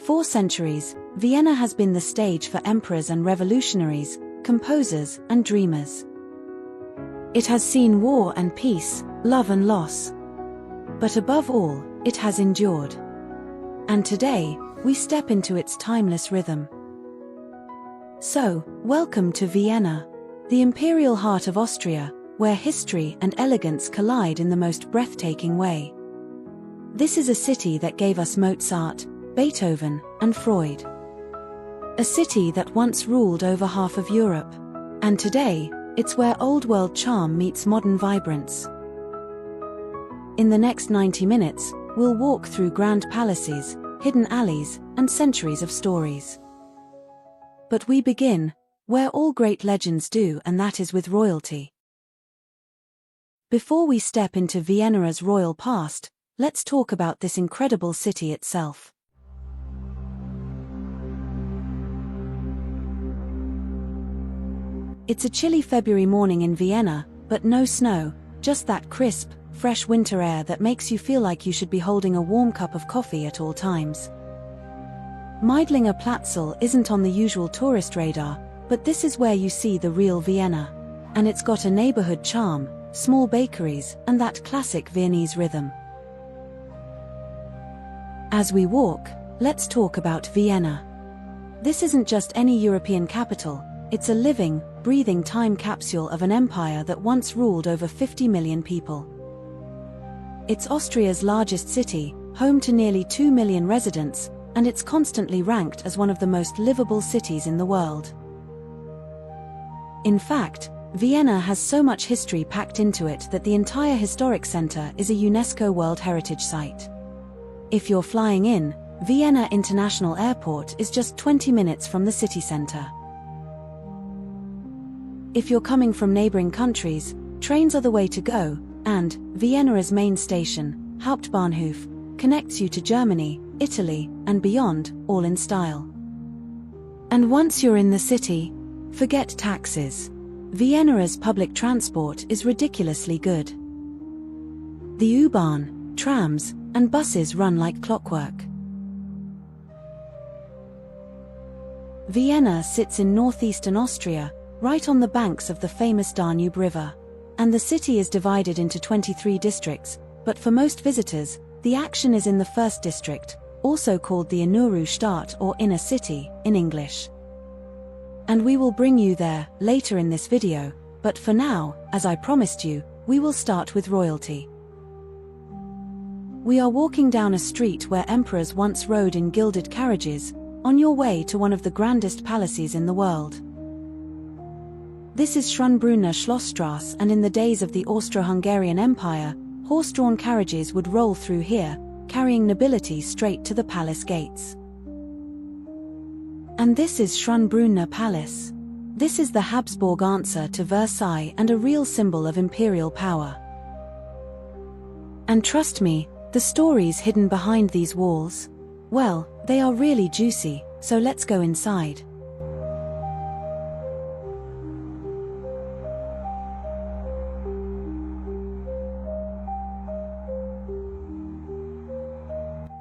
For centuries, Vienna has been the stage for emperors and revolutionaries, composers and dreamers. It has seen war and peace, love and loss. But above all, it has endured. And today, we step into its timeless rhythm. So, welcome to Vienna, the imperial heart of Austria, where history and elegance collide in the most breathtaking way. This is a city that gave us Mozart, Beethoven, and Freud. A city that once ruled over half of Europe. And today, it's where old-world charm meets modern vibrance. In the next 90 minutes, we'll walk through grand palaces, hidden alleys, and centuries of stories. But we begin where all great legends do, and that is with royalty. Before we step into Vienna's royal past, let's talk about this incredible city itself. It's a chilly February morning in Vienna, but no snow, just that crisp, fresh winter air that makes you feel like you should be holding a warm cup of coffee at all times. Maria-Theresien-Platz isn't on the usual tourist radar, but this is where you see the real Vienna. And it's got a neighborhood charm, small bakeries, and that classic Viennese rhythm. As we walk, let's talk about Vienna. This isn't just any European capital, it's a living, breathing time capsule of an empire that once ruled over 50 million people. It's Austria's largest city, home to nearly 2 million residents, and it's constantly ranked as one of the most livable cities in the world. In fact, Vienna has so much history packed into it that the entire historic center is a UNESCO World Heritage Site. If you're flying in, Vienna International Airport is just 20 minutes from the city center. If you're coming from neighboring countries, trains are the way to go, and Vienna's main station, Hauptbahnhof, connects you to Germany, Italy, and beyond, all in style. And once you're in the city, forget taxis. Vienna's public transport is ridiculously good. The U-Bahn, trams, and buses run like clockwork. Vienna sits in northeastern Austria, right on the banks of the famous Danube River. And the city is divided into 23 districts, but for most visitors, the action is in the first district, also called the Innere Stadt or Inner City, in English. And we will bring you there, later in this video, but for now, as I promised you, we will start with royalty. We are walking down a street where emperors once rode in gilded carriages, on your way to one of the grandest palaces in the world. This is Schönbrunner Schlossstrasse, and in the days of the Austro-Hungarian Empire, horse-drawn carriages would roll through here, carrying nobility straight to the palace gates. And this is Schönbrunner Palace. This is the Habsburg answer to Versailles and a real symbol of imperial power. And trust me, the stories hidden behind these walls, well, they are really juicy, so let's go inside.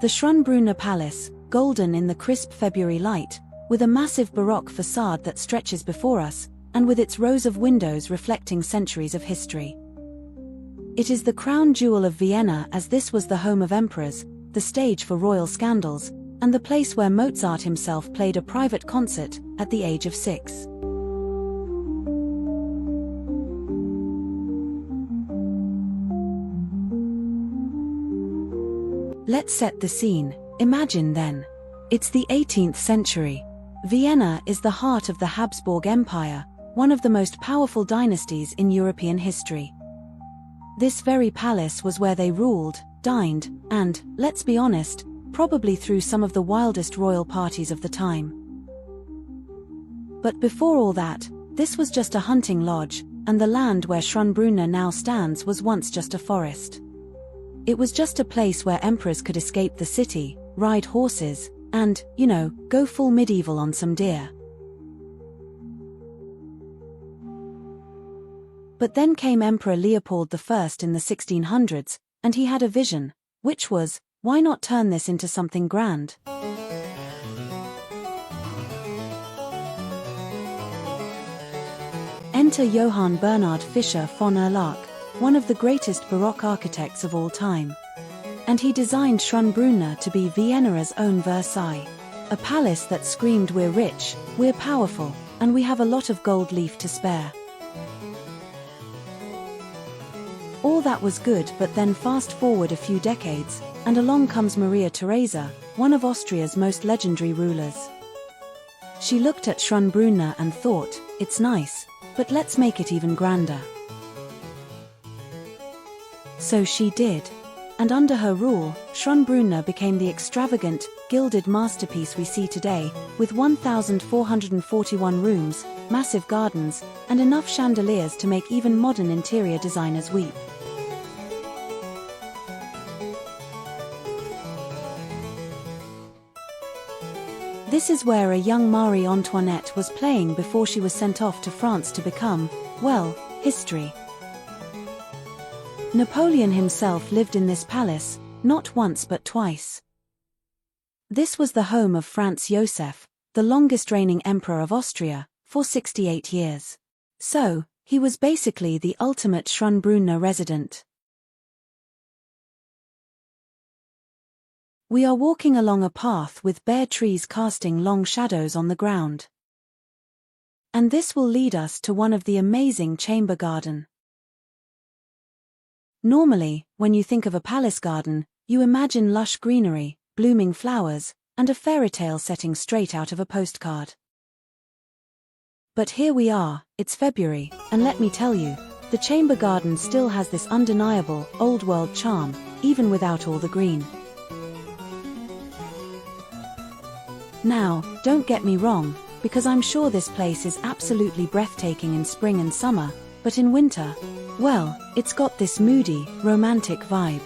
The Schönbrunner Palace, golden in the crisp February light, with a massive Baroque facade that stretches before us, and with its rows of windows reflecting centuries of history. It is the crown jewel of Vienna, as this was the home of emperors, the stage for royal scandals, and the place where Mozart himself played a private concert, at the age of 6. Let's set the scene. Imagine then. It's the 18th century. Vienna is the heart of the Habsburg Empire, one of the most powerful dynasties in European history. This very palace was where they ruled, dined, and, let's be honest, probably threw some of the wildest royal parties of the time. But before all that, this was just a hunting lodge, and the land where Schönbrunner now stands was once just a forest. It was just a place where emperors could escape the city, ride horses, and, go full medieval on some deer. But then came Emperor Leopold I in the 1600s, and he had a vision, which was, why not turn this into something grand? Enter Johann Bernhard Fischer von Erlach, one of the greatest Baroque architects of all time. And he designed Schönbrunner to be Vienna's own Versailles. A palace that screamed, "We're rich, we're powerful, and we have a lot of gold leaf to spare." All that was good, but then fast forward a few decades, and along comes Maria-Theresien, one of Austria's most legendary rulers. She looked at Schönbrunner and thought, "It's nice, but let's make it even grander." So she did. And under her rule, Schönbrunner became the extravagant, gilded masterpiece we see today, with 1,441 rooms, massive gardens, and enough chandeliers to make even modern interior designers weep. This is where a young Marie Antoinette was playing before she was sent off to France to become, well, history. Napoleon himself lived in this palace, not once but twice. This was the home of Franz Joseph, the longest reigning emperor of Austria, for 68 years. So, he was basically the ultimate Schönbrunner resident. We are walking along a path with bare trees casting long shadows on the ground. And this will lead us to one of the amazing chamber garden. Normally, when you think of a palace garden, you imagine lush greenery, blooming flowers, and a fairy tale setting straight out of a postcard. But here we are, it's February, and let me tell you, the chamber garden still has this undeniable, old-world charm, even without all the green. Now, don't get me wrong, because I'm sure this place is absolutely breathtaking in spring and summer, but in winter, well, it's got this moody, romantic vibe.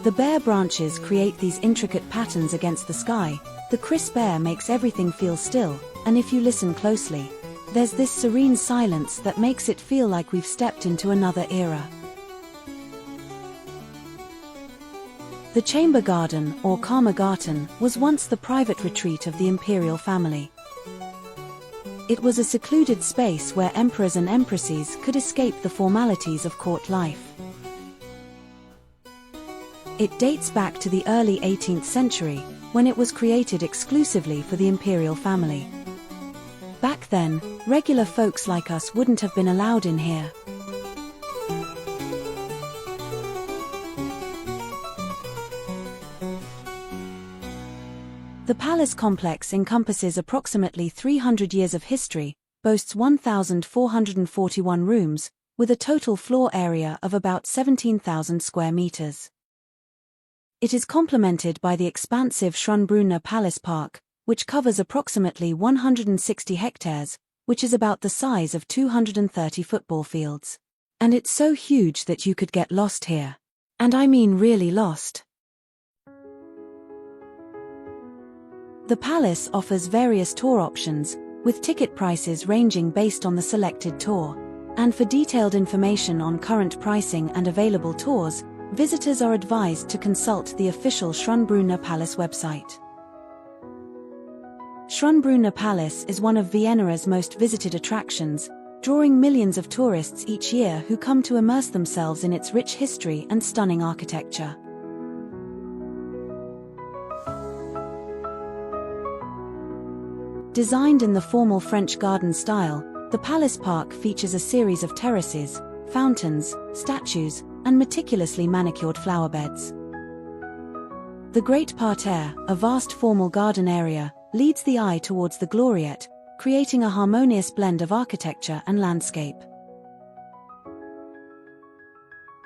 The bare branches create these intricate patterns against the sky, the crisp air makes everything feel still, and if you listen closely, there's this serene silence that makes it feel like we've stepped into another era. The chamber garden, or Kammergarten, was once the private retreat of the imperial family. It was a secluded space where emperors and empresses could escape the formalities of court life. It dates back to the early 18th century, when it was created exclusively for the imperial family. Back then, regular folks like us wouldn't have been allowed in here. The palace complex encompasses approximately 300 years of history, boasts 1,441 rooms, with a total floor area of about 17,000 square meters. It is complemented by the expansive Schönbrunner Palace Park, which covers approximately 160 hectares, which is about the size of 230 football fields. And it's so huge that you could get lost here. And I mean really lost. The palace offers various tour options, with ticket prices ranging based on the selected tour. And for detailed information on current pricing and available tours, visitors are advised to consult the official Schönbrunner Palace website. Schönbrunner Palace is one of Vienna's most visited attractions, drawing millions of tourists each year who come to immerse themselves in its rich history and stunning architecture. Designed in the formal French garden style, the palace park features a series of terraces, fountains, statues, and meticulously manicured flower beds. The Great Parterre, a vast formal garden area, leads the eye towards the Gloriette, creating a harmonious blend of architecture and landscape.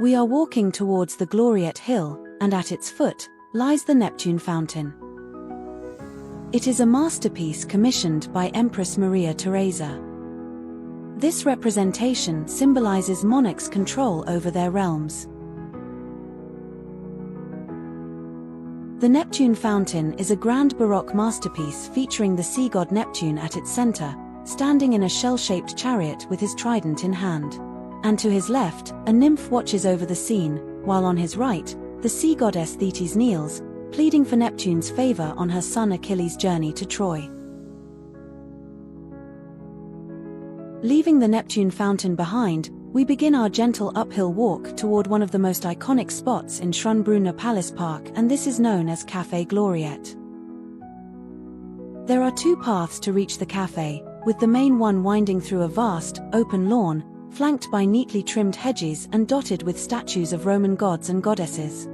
We are walking towards the Gloriette Hill, and at its foot lies the Neptune Fountain. It is a masterpiece commissioned by Empress Maria-Theresien. This representation symbolizes monarchs' control over their realms. The Neptune Fountain is a grand Baroque masterpiece featuring the sea god Neptune at its center, standing in a shell-shaped chariot with his trident in hand. And to his left, a nymph watches over the scene, while on his right, the sea goddess Thetis kneels, pleading for Neptune's favor on her son Achilles' journey to Troy. Leaving the Neptune fountain behind, we begin our gentle uphill walk toward one of the most iconic spots in Schönbrunner Palace Park, and this is known as Café Gloriette. There are two paths to reach the café, with the main one winding through a vast, open lawn, flanked by neatly trimmed hedges and dotted with statues of Roman gods and goddesses.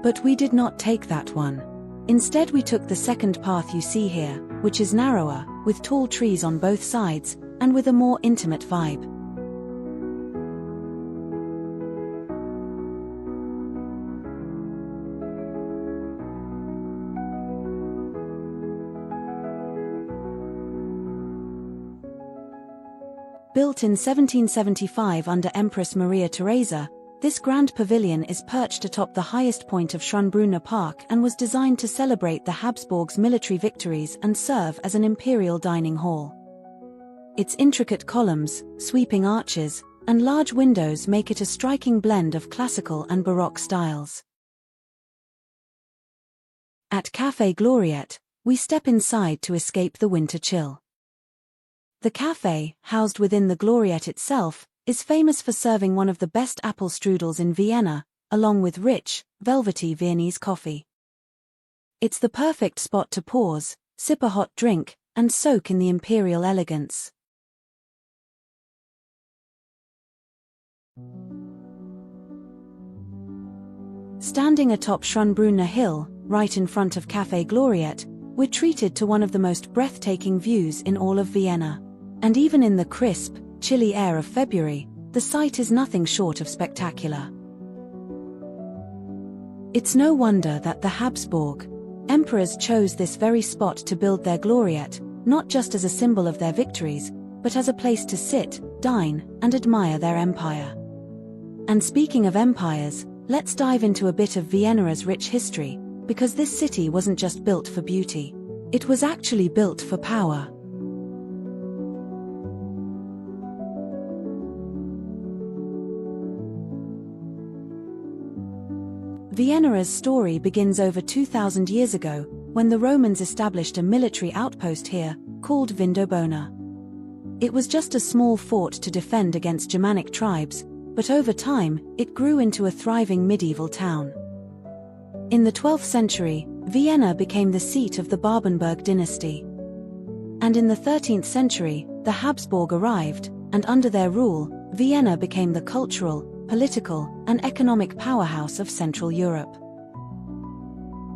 But we did not take that one. Instead, we took the second path you see here, which is narrower, with tall trees on both sides, and with a more intimate vibe. Built in 1775 under Empress Maria-Theresia, this grand pavilion is perched atop the highest point of Schönbrunner Park and was designed to celebrate the Habsburgs' military victories and serve as an imperial dining hall. Its intricate columns, sweeping arches, and large windows make it a striking blend of classical and Baroque styles. At Café Gloriette, we step inside to escape the winter chill. The café, housed within the Gloriette itself, is famous for serving one of the best apple strudels in Vienna, along with rich, velvety Viennese coffee. It's the perfect spot to pause, sip a hot drink, and soak in the imperial elegance. Standing atop Schönbrunner Hill, right in front of Café Gloriette, we're treated to one of the most breathtaking views in all of Vienna. And even in the crisp, chilly air of February, the sight is nothing short of spectacular. It's no wonder that the Habsburg emperors chose this very spot to build their Gloriette, not just as a symbol of their victories, but as a place to sit, dine, and admire their empire. And speaking of empires, let's dive into a bit of Vienna's rich history, because this city wasn't just built for beauty. It was actually built for power. Vienna's story begins over 2,000 years ago, when the Romans established a military outpost here, called Vindobona. It was just a small fort to defend against Germanic tribes, but over time, it grew into a thriving medieval town. In the 12th century, Vienna became the seat of the Babenberg dynasty. And in the 13th century, the Habsburg arrived, and under their rule, Vienna became the cultural, political, and economic powerhouse of Central Europe.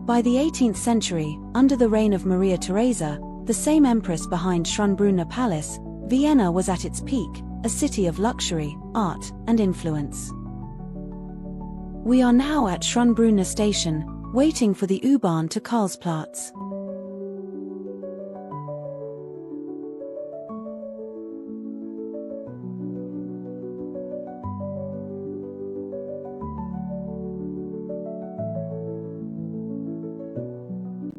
By the 18th century, under the reign of Maria-Theresia, the same empress behind Schönbrunner Palace, Vienna was at its peak, a city of luxury, art, and influence. We are now at Schönbrunner station, waiting for the U-Bahn to Karlsplatz.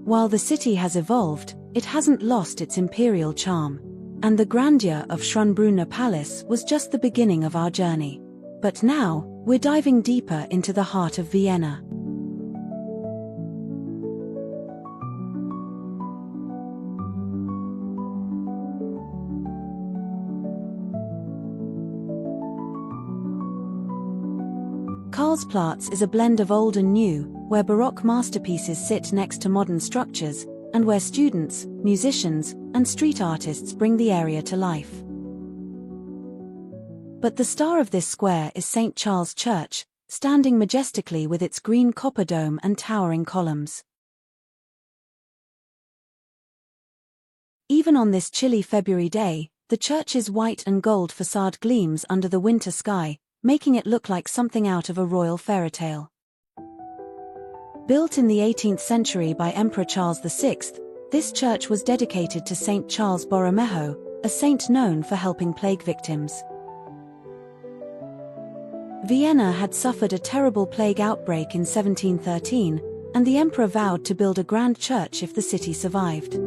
While the city has evolved, it hasn't lost its imperial charm. And the grandeur of Schönbrunner Palace was just the beginning of our journey. But now, we're diving deeper into the heart of Vienna. Karlsplatz is a blend of old and new, where Baroque masterpieces sit next to modern structures, and where students, musicians, and street artists bring the area to life. But the star of this square is St. Charles Church, standing majestically with its green copper dome and towering columns. Even on this chilly February day, the church's white and gold facade gleams under the winter sky, making it look like something out of a royal fairy tale. Built in the 18th century by Emperor Charles VI, this church was dedicated to St. Charles Borromeo, a saint known for helping plague victims. Vienna had suffered a terrible plague outbreak in 1713, and the emperor vowed to build a grand church if the city survived.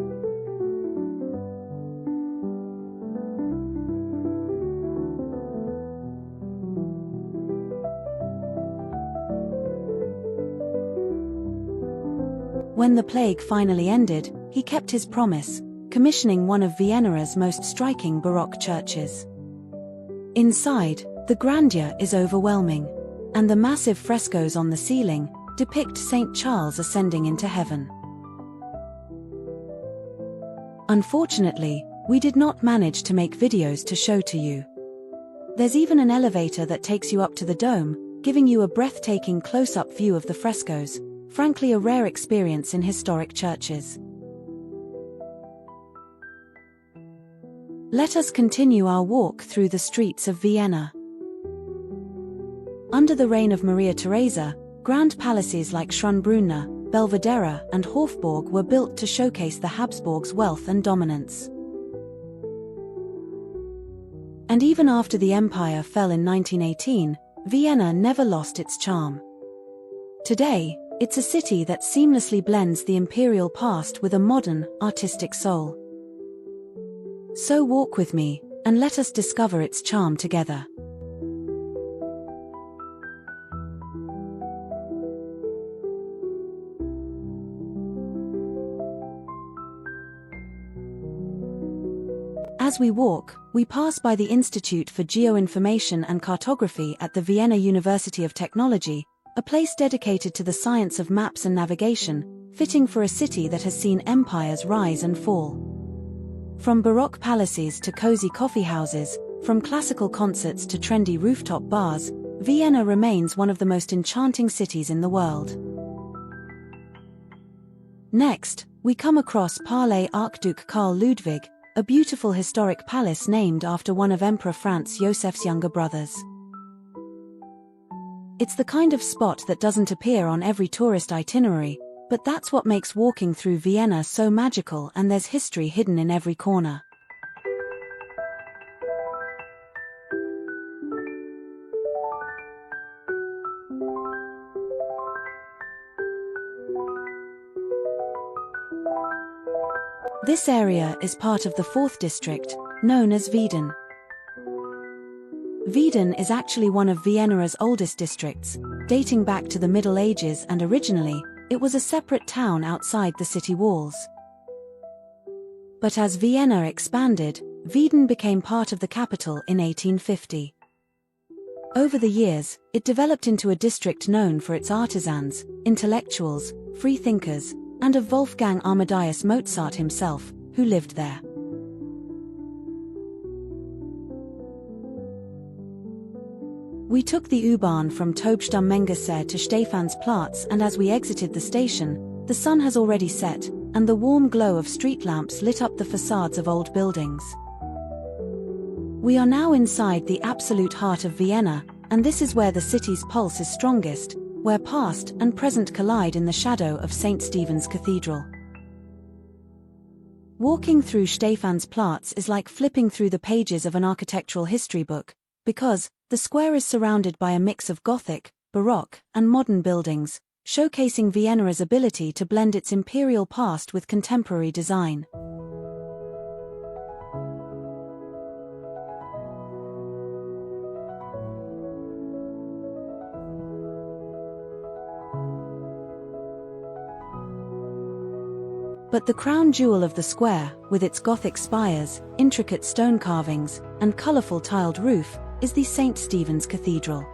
When the plague finally ended, he kept his promise, commissioning one of Vienna's most striking Baroque churches. Inside, the grandeur is overwhelming, and the massive frescoes on the ceiling depict St. Charles ascending into heaven. Unfortunately, we did not manage to make videos to show to you. There's even an elevator that takes you up to the dome, giving you a breathtaking close-up view of the frescoes, frankly a rare experience in historic churches. Let us continue our walk through the streets of Vienna. Under the reign of Maria-Theresia, grand palaces like Schönbrunn, Belvedere, and Hofburg were built to showcase the Habsburgs' wealth and dominance. And even after the empire fell in 1918, Vienna never lost its charm. Today, it's a city that seamlessly blends the imperial past with a modern, artistic soul. So walk with me, and let us discover its charm together. As we walk, we pass by the Institute for Geoinformation and Cartography at the Vienna University of Technology, a place dedicated to the science of maps and navigation, fitting for a city that has seen empires rise and fall. From Baroque palaces to cozy coffee houses, from classical concerts to trendy rooftop bars, Vienna remains one of the most enchanting cities in the world. Next, we come across Palais Archduke Karl Ludwig, a beautiful historic palace named after one of Emperor Franz Josef's younger brothers. It's the kind of spot that doesn't appear on every tourist itinerary, but that's what makes walking through Vienna so magical, and there's history hidden in every corner. This area is part of the 4th district, known as Wieden. Wieden is actually one of Vienna's oldest districts, dating back to the Middle Ages, and originally, it was a separate town outside the city walls. But as Vienna expanded, Wieden became part of the capital in 1850. Over the years, it developed into a district known for its artisans, intellectuals, freethinkers, and of Wolfgang Amadeus Mozart himself, who lived there. We took the U-Bahn from Tobstammengesse to Stephansplatz, and as we exited the station, the sun has already set, and the warm glow of street lamps lit up the facades of old buildings. We are now inside the absolute heart of Vienna, and this is where the city's pulse is strongest, where past and present collide in the shadow of St. Stephen's Cathedral. Walking through Stephansplatz is like flipping through the pages of an architectural history book, because the square is surrounded by a mix of Gothic, Baroque, and modern buildings, showcasing Vienna's ability to blend its imperial past with contemporary design. But the crown jewel of the square, with its Gothic spires, intricate stone carvings, and colorful tiled roof, is the St. Stephen's Cathedral.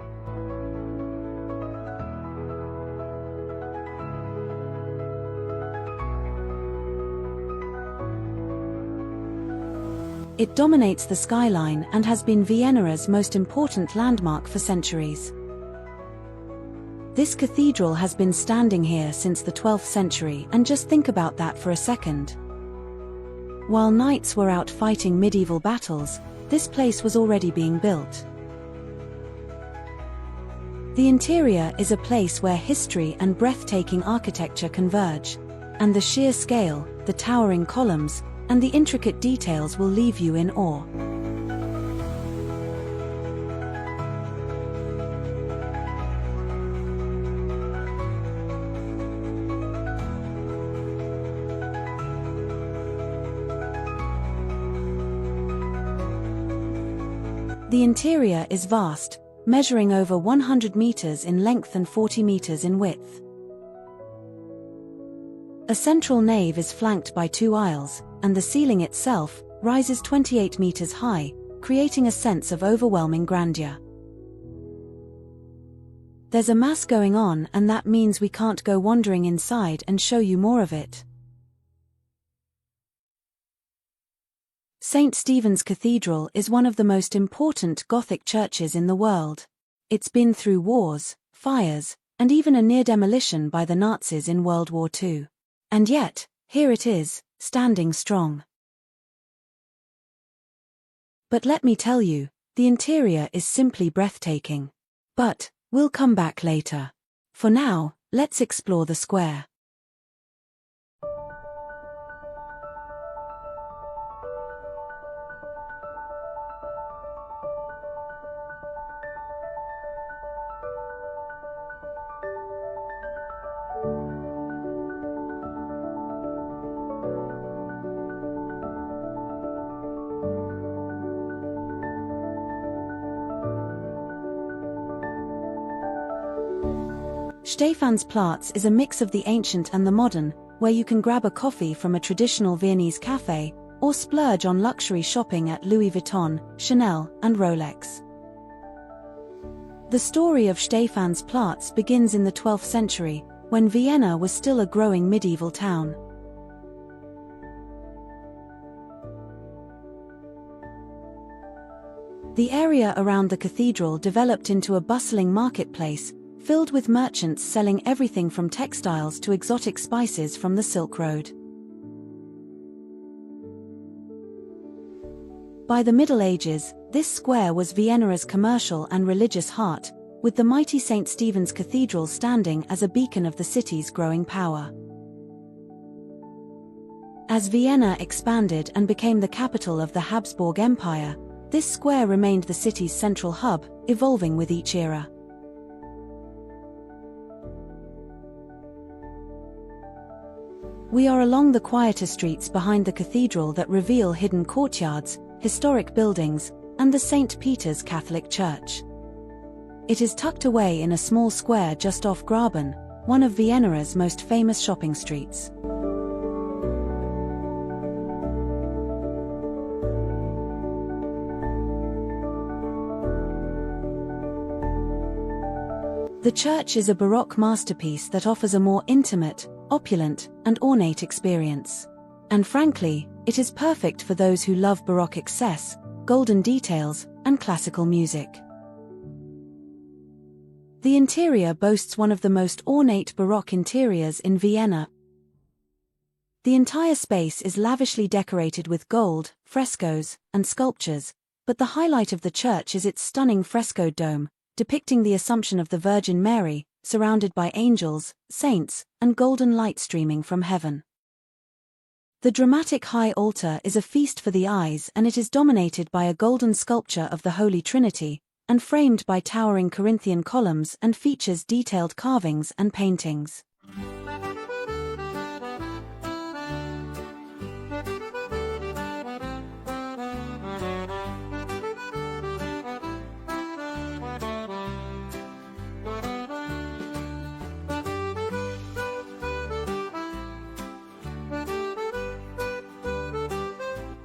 It dominates the skyline and has been Vienna's most important landmark for centuries. This cathedral has been standing here since the 12th century, and just think about that for a second. While knights were out fighting medieval battles, this place was already being built. The interior is a place where history and breathtaking architecture converge, and the sheer scale, the towering columns, and the intricate details will leave you in awe. The interior is vast, measuring over 100 meters in length and 40 meters in width. A central nave is flanked by 2 aisles, and the ceiling itself rises 28 meters high, creating a sense of overwhelming grandeur. There's a mass going on, and that means we can't go wandering inside and show you more of it. St. Stephen's Cathedral is one of the most important Gothic churches in the world. It's been through wars, fires, and even a near demolition by the Nazis in World War II. And yet, here it is, standing strong. But let me tell you, the interior is simply breathtaking. But we'll come back later. For now, let's explore the square. Stephansplatz is a mix of the ancient and the modern, where you can grab a coffee from a traditional Viennese cafe, or splurge on luxury shopping at Louis Vuitton, Chanel, and Rolex. The story of Stephansplatz begins in the 12th century, when Vienna was still a growing medieval town. The area around the cathedral developed into a bustling marketplace, filled with merchants selling everything from textiles to exotic spices from the Silk Road. By the Middle Ages, this square was Vienna's commercial and religious heart, with the mighty St. Stephen's Cathedral standing as a beacon of the city's growing power. As Vienna expanded and became the capital of the Habsburg Empire, this square remained the city's central hub, evolving with each era. We are along the quieter streets behind the cathedral that reveal hidden courtyards, historic buildings, and the St. Peter's Catholic Church. It is tucked away in a small square just off Graben, one of Vienna's most famous shopping streets. The church is a Baroque masterpiece that offers a more intimate, opulent, and ornate experience. And frankly, it is perfect for those who love Baroque excess, golden details, and classical music. The interior boasts one of the most ornate Baroque interiors in Vienna. The entire space is lavishly decorated with gold, frescoes, and sculptures, but the highlight of the church is its stunning frescoed dome, depicting the Assumption of the Virgin Mary, surrounded by angels, saints, and golden light streaming from heaven. The dramatic high altar is a feast for the eyes, and it is dominated by a golden sculpture of the Holy Trinity, and framed by towering Corinthian columns, and features detailed carvings and paintings.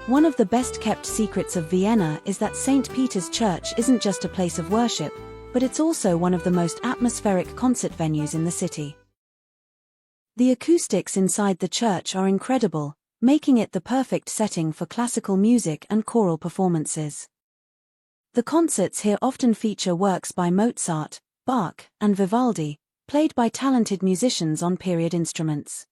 One of the best-kept secrets of Vienna is that St. Peter's Church isn't just a place of worship, but it's also one of the most atmospheric concert venues in the city. The acoustics inside the church are incredible, making it the perfect setting for classical music and choral performances. The concerts here often feature works by Mozart, Bach, and Vivaldi, played by talented musicians on period instruments.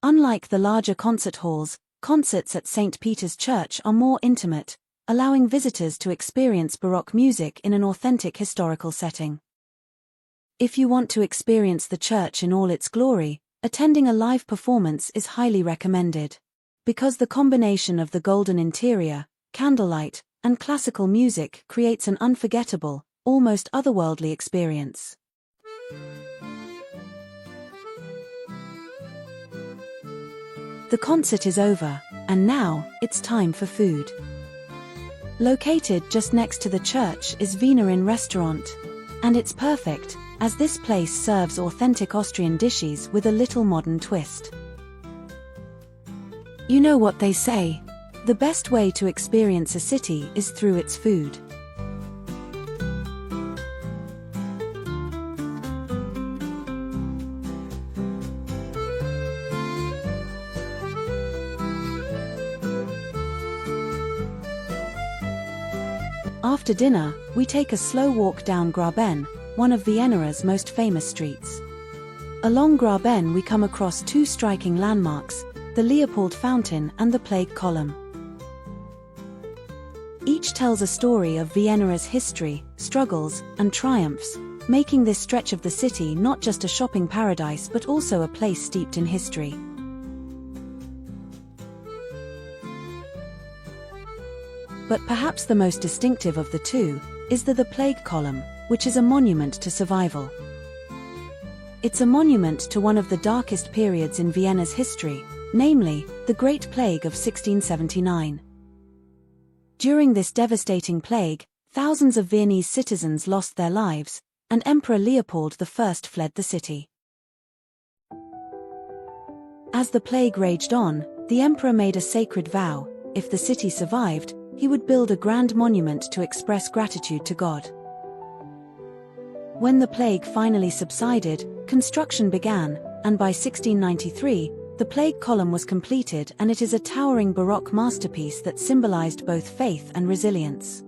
Unlike the larger concert halls, concerts at St. Peter's Church are more intimate, allowing visitors to experience Baroque music in an authentic historical setting. If you want to experience the church in all its glory, attending a live performance is highly recommended. Because the combination of the golden interior, candlelight, and classical music creates an unforgettable, almost otherworldly experience. The concert is over, and now, it's time for food. Located just next to the church is Vienna restaurant. And it's perfect, as this place serves authentic Austrian dishes with a little modern twist. You know what they say, the best way to experience a city is through its food. After dinner, we take a slow walk down Graben, one of Vienna's most famous streets. Along Graben we come across two striking landmarks, the Leopold Fountain and the Plague Column. Each tells a story of Vienna's history, struggles, and triumphs, making this stretch of the city not just a shopping paradise but also a place steeped in history. But perhaps the most distinctive of the two is the Plague Column, which is a monument to survival. It's a monument to one of the darkest periods in Vienna's history, namely, the Great Plague of 1679. During this devastating plague, thousands of Viennese citizens lost their lives, and Emperor Leopold I fled the city. As the plague raged on, the emperor made a sacred vow: if the city survived, he would build a grand monument to express gratitude to God. When the plague finally subsided, construction began, and by 1693, the Plague Column was completed, and it is a towering Baroque masterpiece that symbolized both faith and resilience.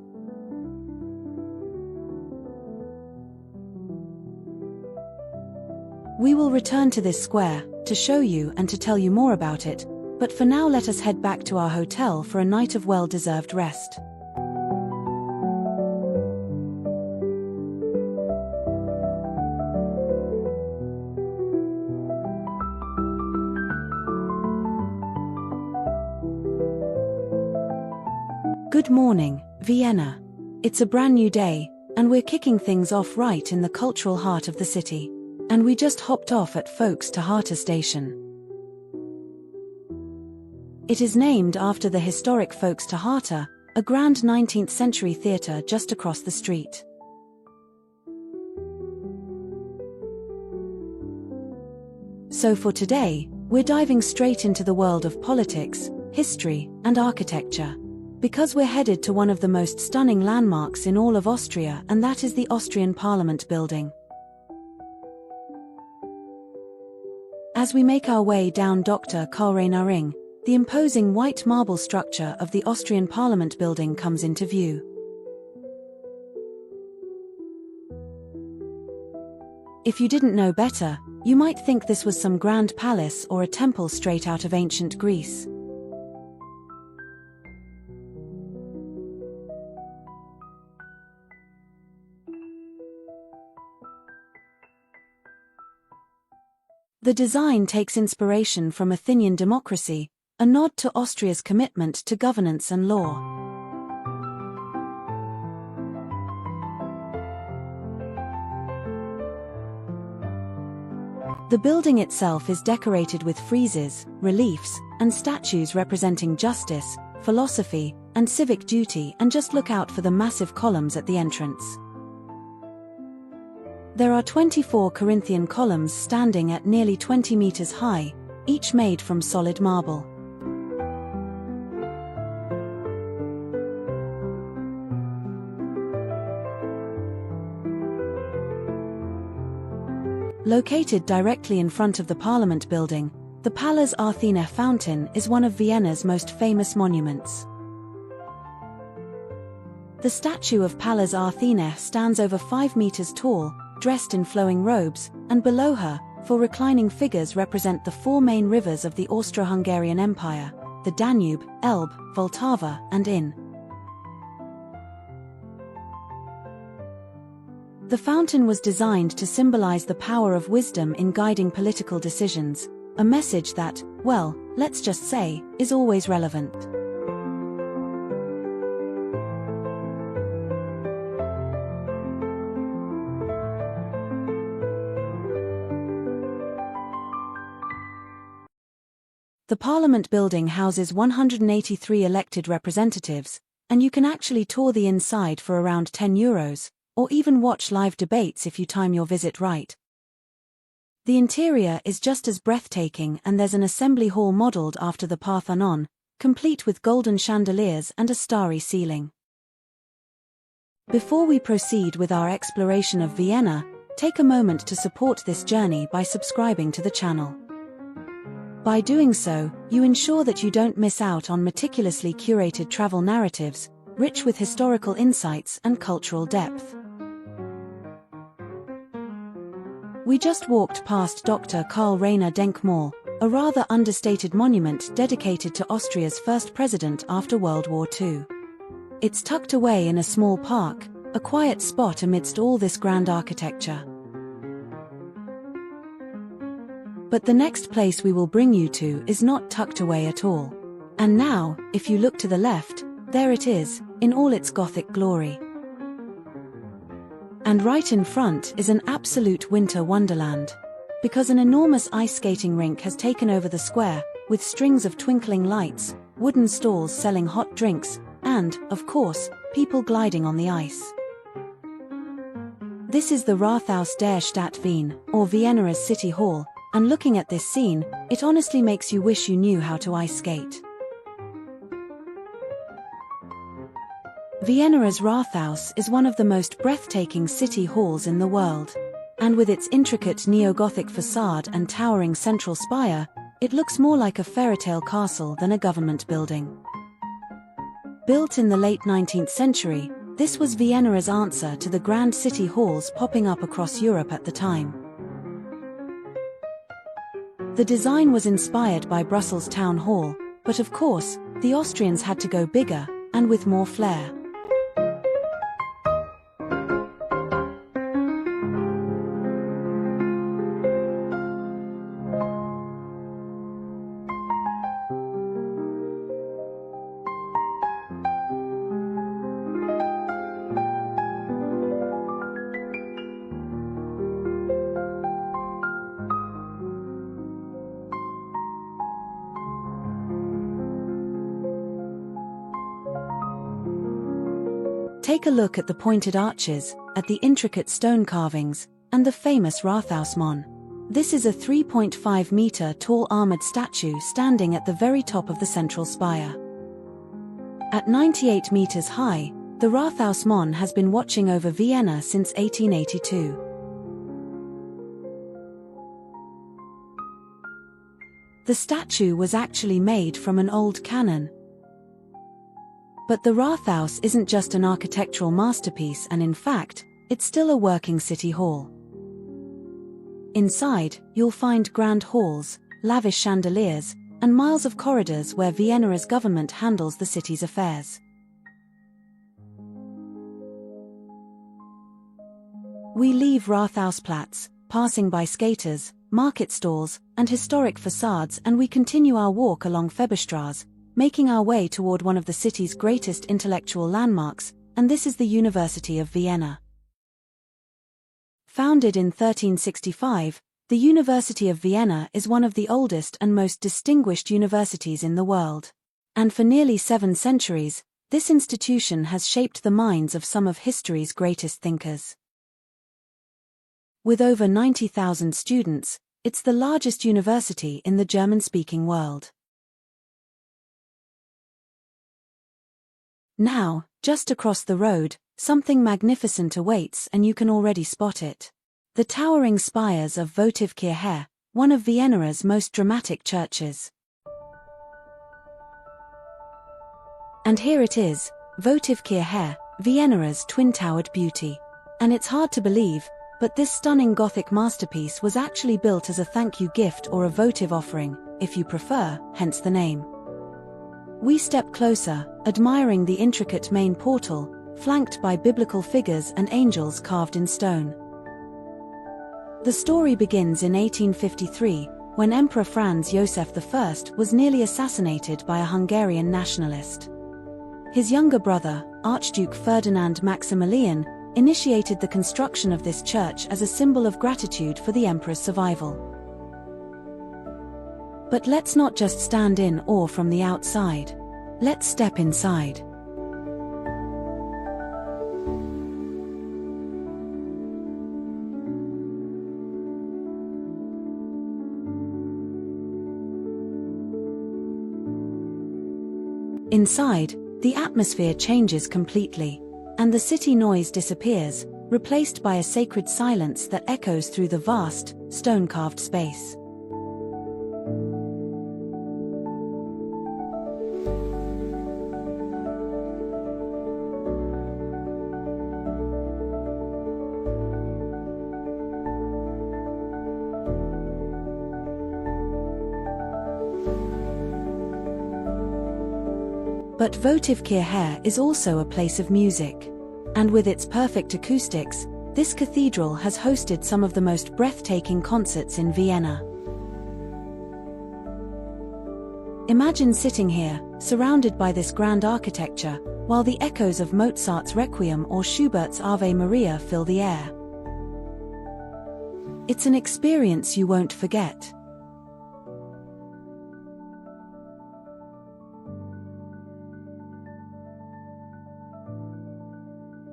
We will return to this square, to show you and to tell you more about it, but for now let us head back to our hotel for a night of well-deserved rest. Good morning, Vienna. It's a brand new day, and we're kicking things off right in the cultural heart of the city. And we just hopped off at Volkstheater station. It is named after the historic Volkstheater, a grand 19th century theatre just across the street. So for today, we're diving straight into the world of politics, history, and architecture. Because we're headed to one of the most stunning landmarks in all of Austria, and that is the Austrian Parliament building. As we make our way down Dr. Karl-Rainer Ring, the imposing white marble structure of the Austrian Parliament building comes into view. If you didn't know better, you might think this was some grand palace or a temple straight out of ancient Greece. The design takes inspiration from Athenian democracy, a nod to Austria's commitment to governance and law. The building itself is decorated with friezes, reliefs, and statues representing justice, philosophy, and civic duty, and just look out for the massive columns at the entrance. There are 24 Corinthian columns standing at nearly 20 meters high, each made from solid marble. Located directly in front of the Parliament building, the Pallas Athene fountain is one of Vienna's most famous monuments. The statue of Pallas Athene stands over 5 meters tall, dressed in flowing robes, and below her, 4 reclining figures represent the 4 main rivers of the Austro-Hungarian Empire: the Danube, Elbe, Vltava, and Inn. The fountain was designed to symbolize the power of wisdom in guiding political decisions, a message that, well, let's just say, is always relevant. The Parliament building houses 183 elected representatives, and you can actually tour the inside for around €10, or even watch live debates if you time your visit right. The interior is just as breathtaking, and there's an assembly hall modeled after the Parthenon, complete with golden chandeliers and a starry ceiling. Before we proceed with our exploration of Vienna, take a moment to support this journey by subscribing to the channel. By doing so, you ensure that you don't miss out on meticulously curated travel narratives, rich with historical insights and cultural depth. We just walked past Dr. Karl Rainer Denkmal, a rather understated monument dedicated to Austria's first president after World War II. It's tucked away in a small park, a quiet spot amidst all this grand architecture. But the next place we will bring you to is not tucked away at all. And now, if you look to the left, there it is, in all its Gothic glory. And right in front is an absolute winter wonderland. Because an enormous ice skating rink has taken over the square, with strings of twinkling lights, wooden stalls selling hot drinks, and, of course, people gliding on the ice. This is the Rathaus der Stadt Wien, or Vienna's City Hall, and looking at this scene, it honestly makes you wish you knew how to ice skate. Vienna's Rathaus is one of the most breathtaking city halls in the world. And with its intricate neo-Gothic facade and towering central spire, it looks more like a fairy-tale castle than a government building. Built in the late 19th century, this was Vienna's answer to the grand city halls popping up across Europe at the time. The design was inspired by Brussels Town Hall, but of course, the Austrians had to go bigger, and with more flair. Take a look at the pointed arches, at the intricate stone carvings, and the famous Rathausmann. This is a 3.5-meter tall armored statue standing at the very top of the central spire. At 98 meters high, the Rathausmann has been watching over Vienna since 1882. The statue was actually made from an old cannon. But the Rathaus isn't just an architectural masterpiece, and in fact, it's still a working city hall. Inside, you'll find grand halls, lavish chandeliers, and miles of corridors where Vienna's government handles the city's affairs. We leave Rathausplatz, passing by skaters, market stalls, and historic facades, and we continue our walk along Feberstraße, making our way toward one of the city's greatest intellectual landmarks, and this is the University of Vienna. Founded in 1365, the University of Vienna is one of the oldest and most distinguished universities in the world. And for nearly 7 centuries, this institution has shaped the minds of some of history's greatest thinkers. With over 90,000 students, it's the largest university in the German-speaking world. Now, just across the road, something magnificent awaits, and you can already spot it. The towering spires of Votivkirche, one of Vienna's most dramatic churches. And here it is, Votivkirche, Vienna's twin-towered beauty. And it's hard to believe, but this stunning Gothic masterpiece was actually built as a thank you gift or a votive offering, if you prefer, hence the name. We step closer, admiring the intricate main portal, flanked by biblical figures and angels carved in stone. The story begins in 1853, when Emperor Franz Joseph I was nearly assassinated by a Hungarian nationalist. His younger brother, Archduke Ferdinand Maximilian, initiated the construction of this church as a symbol of gratitude for the emperor's survival. But let's not just stand in awe from the outside. Let's step inside. Inside, the atmosphere changes completely, and the city noise disappears, replaced by a sacred silence that echoes through the vast, stone-carved space. But Votivkirche is also a place of music. And with its perfect acoustics, this cathedral has hosted some of the most breathtaking concerts in Vienna. Imagine sitting here, surrounded by this grand architecture, while the echoes of Mozart's Requiem or Schubert's Ave Maria fill the air. It's an experience you won't forget.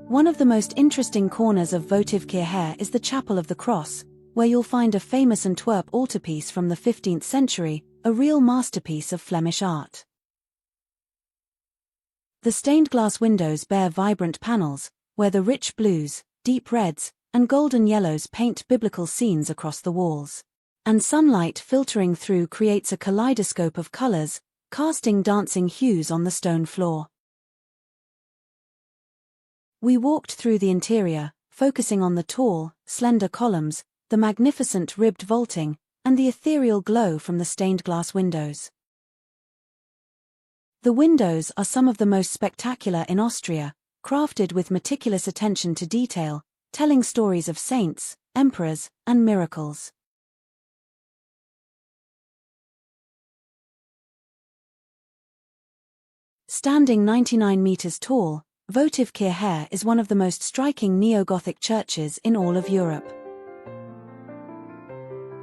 One of the most interesting corners of Votivkirche is the Chapel of the Cross, where you'll find a famous Antwerp altarpiece from the 15th century, a real masterpiece of Flemish art. The stained glass windows bear vibrant panels, where the rich blues, deep reds, and golden yellows paint biblical scenes across the walls. And sunlight filtering through creates a kaleidoscope of colors, casting dancing hues on the stone floor. We walked through the interior, focusing on the tall, slender columns, the magnificent ribbed vaulting, and the ethereal glow from the stained glass windows. The windows are some of the most spectacular in Austria, crafted with meticulous attention to detail, telling stories of saints, emperors, and miracles. Standing 99 meters tall, Votivkirche is one of the most striking neo-Gothic churches in all of Europe.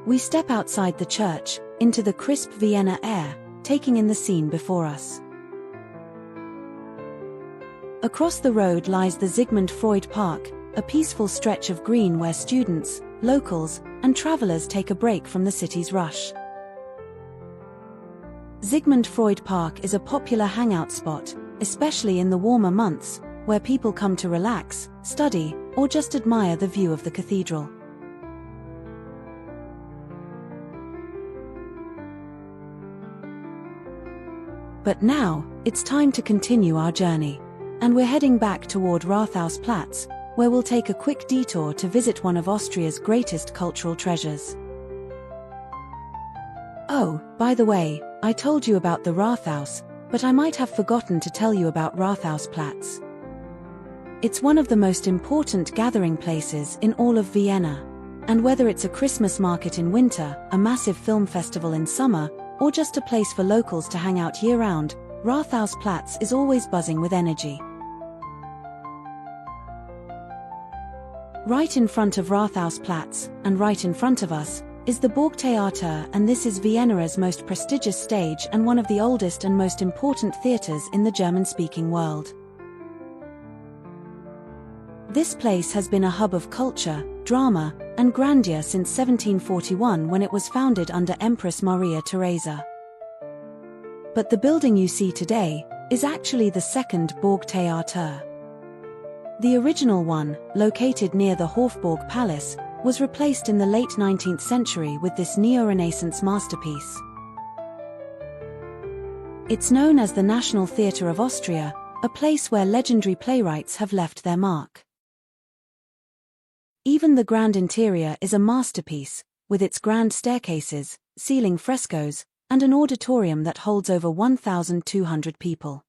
We step outside the church, into the crisp Vienna air, taking in the scene before us. Across the road lies the Sigmund Freud Park, a peaceful stretch of green where students, locals, and travelers take a break from the city's rush. Sigmund Freud Park is a popular hangout spot, especially in the warmer months, where people come to relax, study, or just admire the view of the cathedral. But now, it's time to continue our journey. And we're heading back toward Rathausplatz, where we'll take a quick detour to visit one of Austria's greatest cultural treasures. Oh, by the way, I told you about the Rathaus, but I might have forgotten to tell you about Rathausplatz. It's one of the most important gathering places in all of Vienna. And whether it's a Christmas market in winter, a massive film festival in summer, or just a place for locals to hang out year-round, Rathausplatz is always buzzing with energy. Right in front of Rathausplatz, and right in front of us, is the Burgtheater, and this is Vienna's most prestigious stage and one of the oldest and most important theatres in the German-speaking world. This place has been a hub of culture, drama, and grandeur since 1741 when it was founded under Empress Maria-Theresia. But the building you see today is actually the second Burgtheater. The original one, located near the Hofburg Palace, was replaced in the late 19th century with this neo-Renaissance masterpiece. It's known as the National Theatre of Austria, a place where legendary playwrights have left their mark. Even the grand interior is a masterpiece, with its grand staircases, ceiling frescoes, and an auditorium that holds over 1,200 people.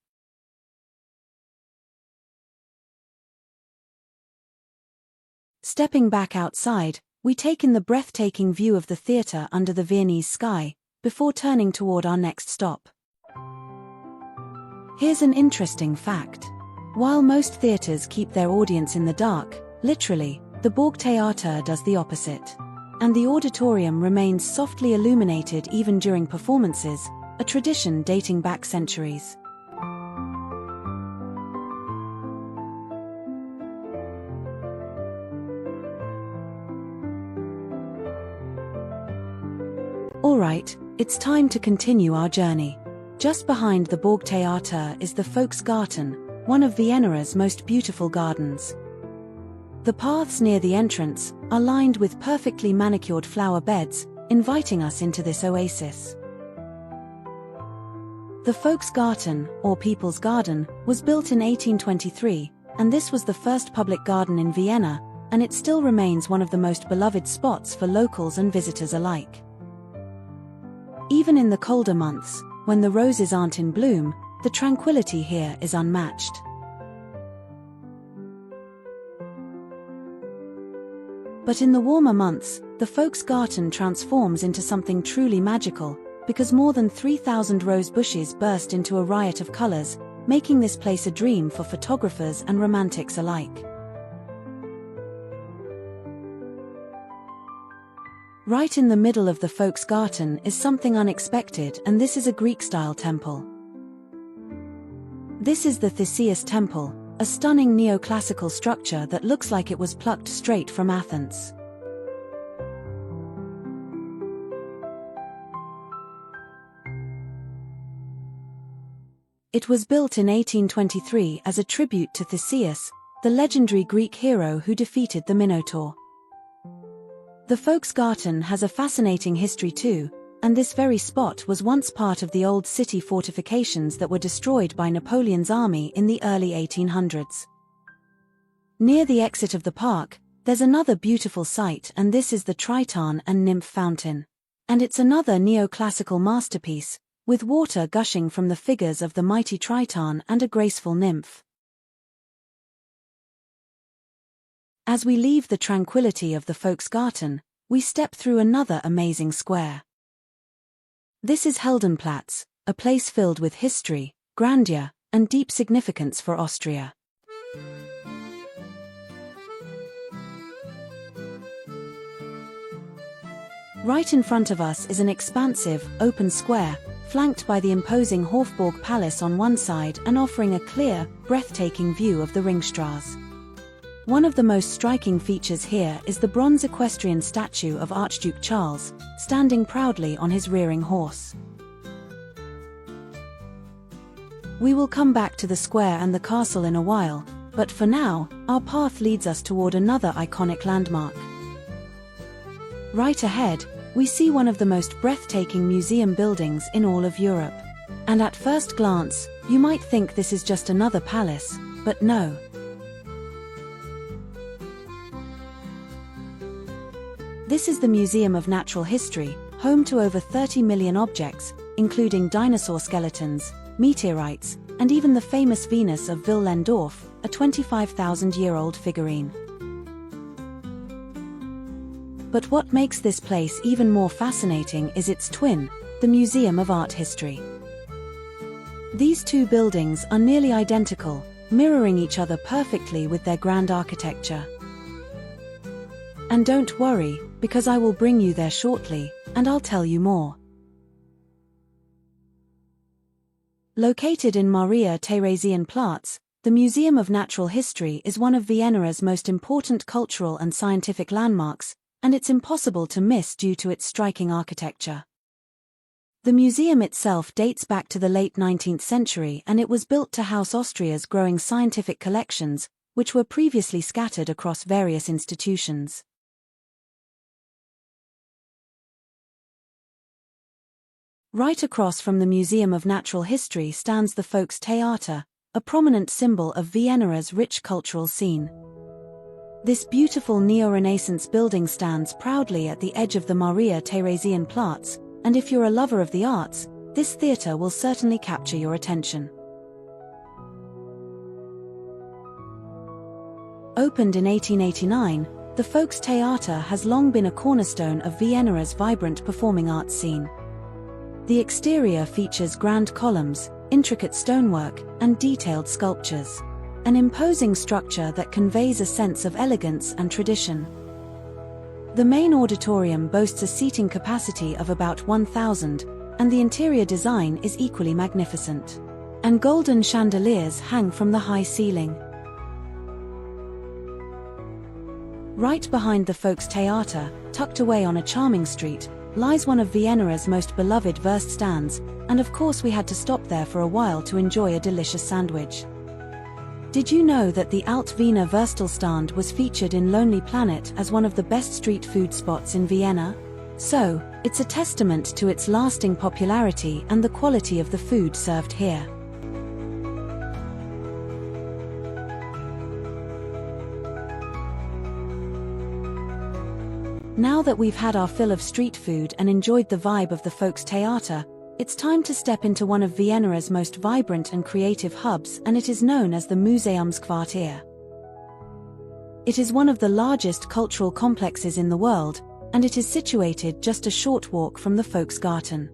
Stepping back outside, we take in the breathtaking view of the theatre under the Viennese sky, before turning toward our next stop. Here's an interesting fact. While most theatres keep their audience in the dark, literally, the Burgtheater does the opposite. And the auditorium remains softly illuminated even during performances, a tradition dating back centuries. Alright, it's time to continue our journey. Just behind the Burgtheater is the Volksgarten, one of Vienna's most beautiful gardens. The paths near the entrance are lined with perfectly manicured flower beds, inviting us into this oasis. The Volksgarten, or People's Garden, was built in 1823, and this was the first public garden in Vienna, and it still remains one of the most beloved spots for locals and visitors alike. Even in the colder months, when the roses aren't in bloom, the tranquility here is unmatched. But in the warmer months, the Volksgarten transforms into something truly magical, because more than 3,000 rose bushes burst into a riot of colors, making this place a dream for photographers and romantics alike. Right in the middle of the Volksgarten is something unexpected, and this is a Greek-style temple. This is the Theseus Temple, a stunning neoclassical structure that looks like it was plucked straight from Athens. It was built in 1823 as a tribute to Theseus, the legendary Greek hero who defeated the Minotaur. The Volksgarten has a fascinating history too, and this very spot was once part of the old city fortifications that were destroyed by Napoleon's army in the early 1800s. Near the exit of the park, there's another beautiful sight, and this is the Triton and Nymph Fountain. And it's another neoclassical masterpiece, with water gushing from the figures of the mighty Triton and a graceful nymph. As we leave the tranquility of the Volksgarten, we step through another amazing square. This is Heldenplatz, a place filled with history, grandeur, and deep significance for Austria. Right in front of us is an expansive, open square, flanked by the imposing Hofburg Palace on one side and offering a clear, breathtaking view of the Ringstrasse. One of the most striking features here is the bronze equestrian statue of Archduke Charles, standing proudly on his rearing horse. We will come back to the square and the castle in a while, but for now, our path leads us toward another iconic landmark. Right ahead, we see one of the most breathtaking museum buildings in all of Europe. And at first glance, you might think this is just another palace, but no. This is the Museum of Natural History, home to over 30 million objects, including dinosaur skeletons, meteorites, and even the famous Venus of Willendorf, a 25,000-year-old figurine. But what makes this place even more fascinating is its twin, the Museum of Art History. These two buildings are nearly identical, mirroring each other perfectly with their grand architecture. And don't worry, because I will bring you there shortly, and I'll tell you more. Located in Maria-Theresien-Platz, the Museum of Natural History is one of Vienna's most important cultural and scientific landmarks, and it's impossible to miss due to its striking architecture. The museum itself dates back to the late 19th century, and it was built to house Austria's growing scientific collections, which were previously scattered across various institutions. Right across from the Museum of Natural History stands the Volkstheater, a prominent symbol of Vienna's rich cultural scene. This beautiful neo-Renaissance building stands proudly at the edge of the Maria-Theresien-Platz, and if you're a lover of the arts, this theatre will certainly capture your attention. Opened in 1889, the Volkstheater has long been a cornerstone of Vienna's vibrant performing arts scene. The exterior features grand columns, intricate stonework, and detailed sculptures. An imposing structure that conveys a sense of elegance and tradition. The main auditorium boasts a seating capacity of about 1,000, and the interior design is equally magnificent. And golden chandeliers hang from the high ceiling. Right behind the Volkstheater, tucked away on a charming street, lies one of Vienna's most beloved Wurst stands, and of course we had to stop there for a while to enjoy a delicious sandwich. Did you know that the Alt Wiener Würstelstand was featured in Lonely Planet as one of the best street food spots in Vienna? So, it's a testament to its lasting popularity and the quality of the food served here. Now that we've had our fill of street food and enjoyed the vibe of the Volkstheater, it's time to step into one of Vienna's most vibrant and creative hubs, and it is known as the MuseumsQuartier. It is one of the largest cultural complexes in the world, and it is situated just a short walk from the Volksgarten.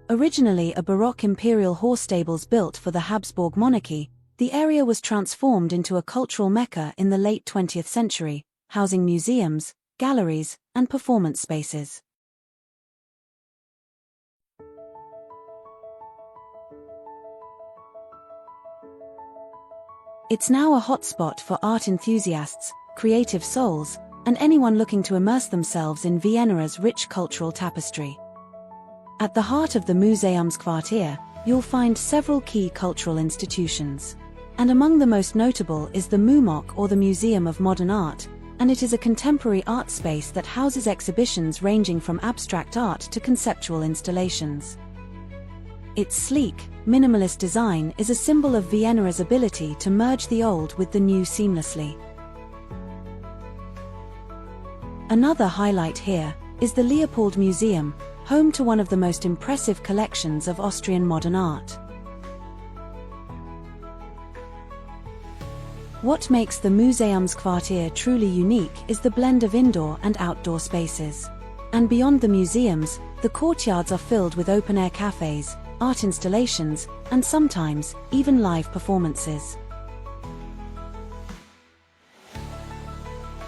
Originally a Baroque imperial horse stables built for the Habsburg monarchy, the area was transformed into a cultural mecca in the late 20th century, housing museums, galleries, and performance spaces. It's now a hotspot for art enthusiasts, creative souls, and anyone looking to immerse themselves in Vienna's rich cultural tapestry. At the heart of the MuseumsQuartier, you'll find several key cultural institutions. And among the most notable is the MUMOC, or the Museum of Modern Art, and it is a contemporary art space that houses exhibitions ranging from abstract art to conceptual installations. Its sleek, minimalist design is a symbol of Vienna's ability to merge the old with the new seamlessly. Another highlight here is the Leopold Museum, home to one of the most impressive collections of Austrian modern art. What makes the MuseumsQuartier truly unique is the blend of indoor and outdoor spaces. And beyond the museums, the courtyards are filled with open-air cafes, art installations, and sometimes, even live performances.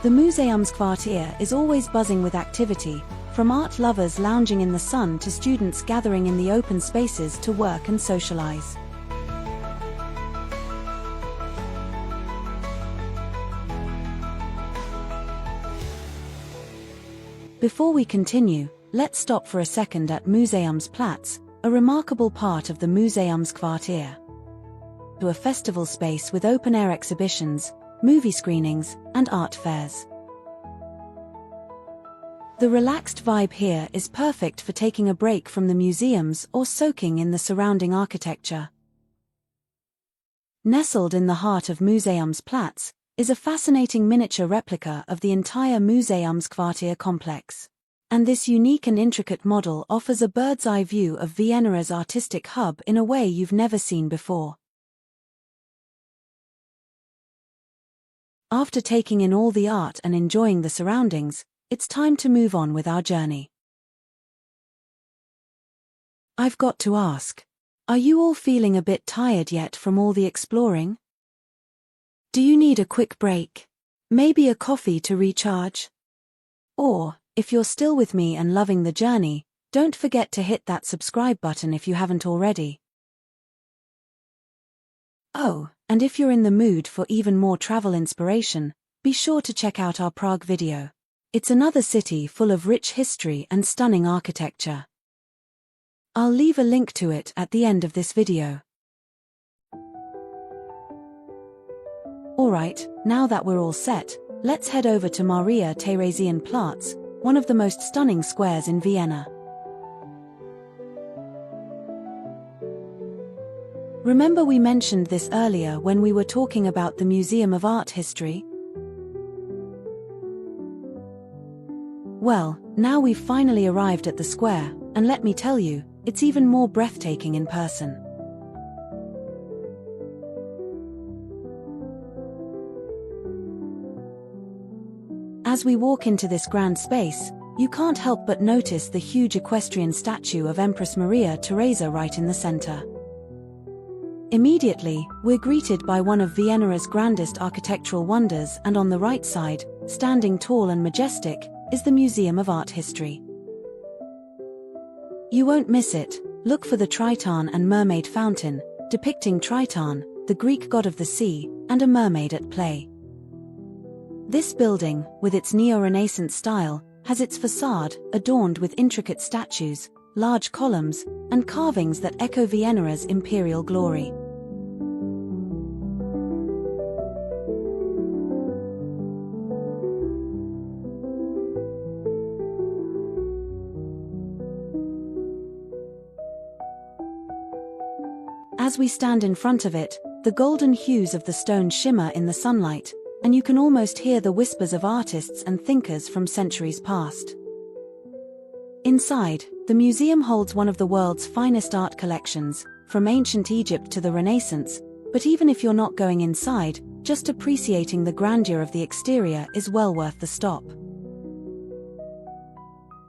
The MuseumsQuartier is always buzzing with activity, from art lovers lounging in the sun to students gathering in the open spaces to work and socialize. Before we continue, let's stop for a second at Museumsplatz, a remarkable part of the MuseumsQuartier. To a festival space with open-air exhibitions, movie screenings, and art fairs. The relaxed vibe here is perfect for taking a break from the museums or soaking in the surrounding architecture. Nestled in the heart of Museumsplatz is a fascinating miniature replica of the entire MuseumsQuartier complex. And this unique and intricate model offers a bird's-eye view of Vienna's artistic hub in a way you've never seen before. After taking in all the art and enjoying the surroundings, it's time to move on with our journey. I've got to ask, are you all feeling a bit tired yet from all the exploring? Do you need a quick break? Maybe a coffee to recharge? Or, if you're still with me and loving the journey, don't forget to hit that subscribe button if you haven't already. Oh, and if you're in the mood for even more travel inspiration, be sure to check out our Prague video. It's another city full of rich history and stunning architecture. I'll leave a link to it at the end of this video. Alright, now that we're all set, let's head over to Maria-Theresien-Platz, one of the most stunning squares in Vienna. Remember we mentioned this earlier when we were talking about the Museum of Art History? Well, Now we've finally arrived at the square, and let me tell you, it's even more breathtaking in person. As we walk into this grand space, you can't help but notice the huge equestrian statue of Empress Maria-Theresia right in the center. Immediately, we're greeted by one of Vienna's grandest architectural wonders, and on the right side, standing tall and majestic, is the Museum of Art History. You won't miss it. Look for the Triton and Mermaid Fountain, depicting Triton, the Greek god of the sea, and a mermaid at play. This building, with its neo-Renaissance style, has its facade adorned with intricate statues, large columns, and carvings that echo Vienna's imperial glory. As we stand in front of it, the golden hues of the stone shimmer in the sunlight, and you can almost hear the whispers of artists and thinkers from centuries past. Inside, the museum holds one of the world's finest art collections, from ancient Egypt to the Renaissance, but even if you're not going inside, just appreciating the grandeur of the exterior is well worth the stop.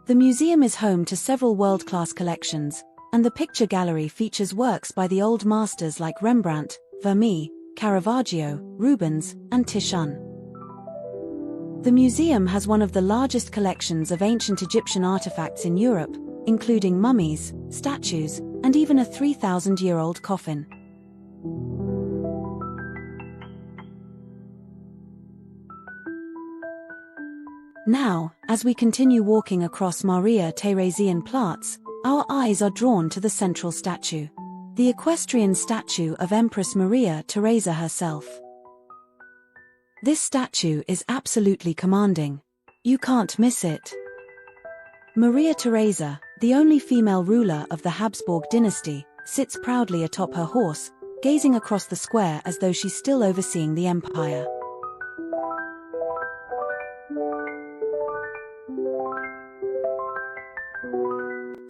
The museum is home to several world-class collections, and the picture gallery features works by the old masters like Rembrandt, Vermeer, Caravaggio, Rubens, and Titian. The museum has one of the largest collections of ancient Egyptian artifacts in Europe, including mummies, statues, and even a 3,000-year-old coffin. Now, as we continue walking across Maria-Theresien-Platz, our eyes are drawn to the central statue, the equestrian statue of Empress Maria-Theresia herself. This statue is absolutely commanding. You can't miss it. Maria-Theresia, the only female ruler of the Habsburg dynasty, sits proudly atop her horse, gazing across the square as though she's still overseeing the empire.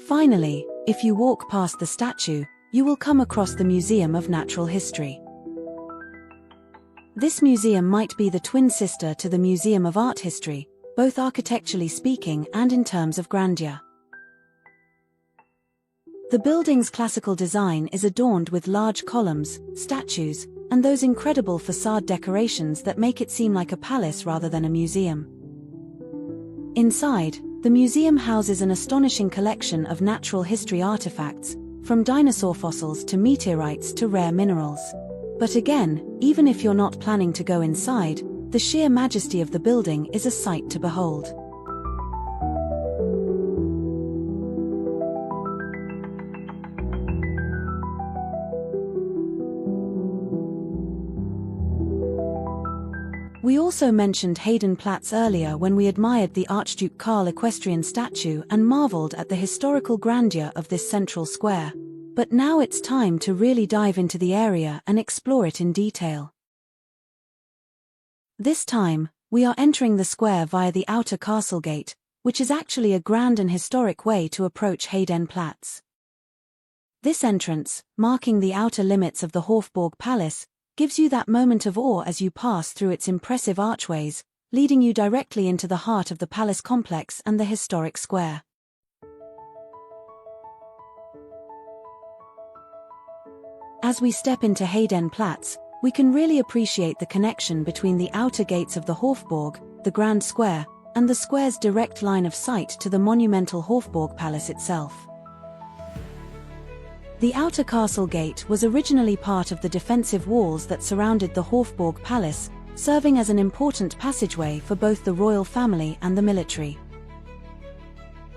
Finally, if you walk past the statue, you will come across the Museum of Natural History. This museum might be the twin sister to the Museum of Art History, both architecturally speaking and in terms of grandeur. The building's classical design is adorned with large columns, statues, and those incredible facade decorations that make it seem like a palace rather than a museum. Inside, the museum houses an astonishing collection of natural history artifacts, from dinosaur fossils to meteorites to rare minerals. But again, even if you're not planning to go inside, the sheer majesty of the building is a sight to behold. We also mentioned Heldenplatz earlier when we admired the Archduke Karl equestrian statue and marveled at the historical grandeur of this central square. But now it's time to really dive into the area and explore it in detail. This time, we are entering the square via the outer castle gate, which is actually a grand and historic way to approach Heldenplatz. This entrance, marking the outer limits of the Hofburg Palace, gives you that moment of awe as you pass through its impressive archways, leading you directly into the heart of the palace complex and the historic square. As we step into Heldenplatz, we can really appreciate the connection between the outer gates of the Hofburg, the Grand Square, and the square's direct line of sight to the monumental Hofburg Palace itself. The outer castle gate was originally part of the defensive walls that surrounded the Hofburg Palace, serving as an important passageway for both the royal family and the military.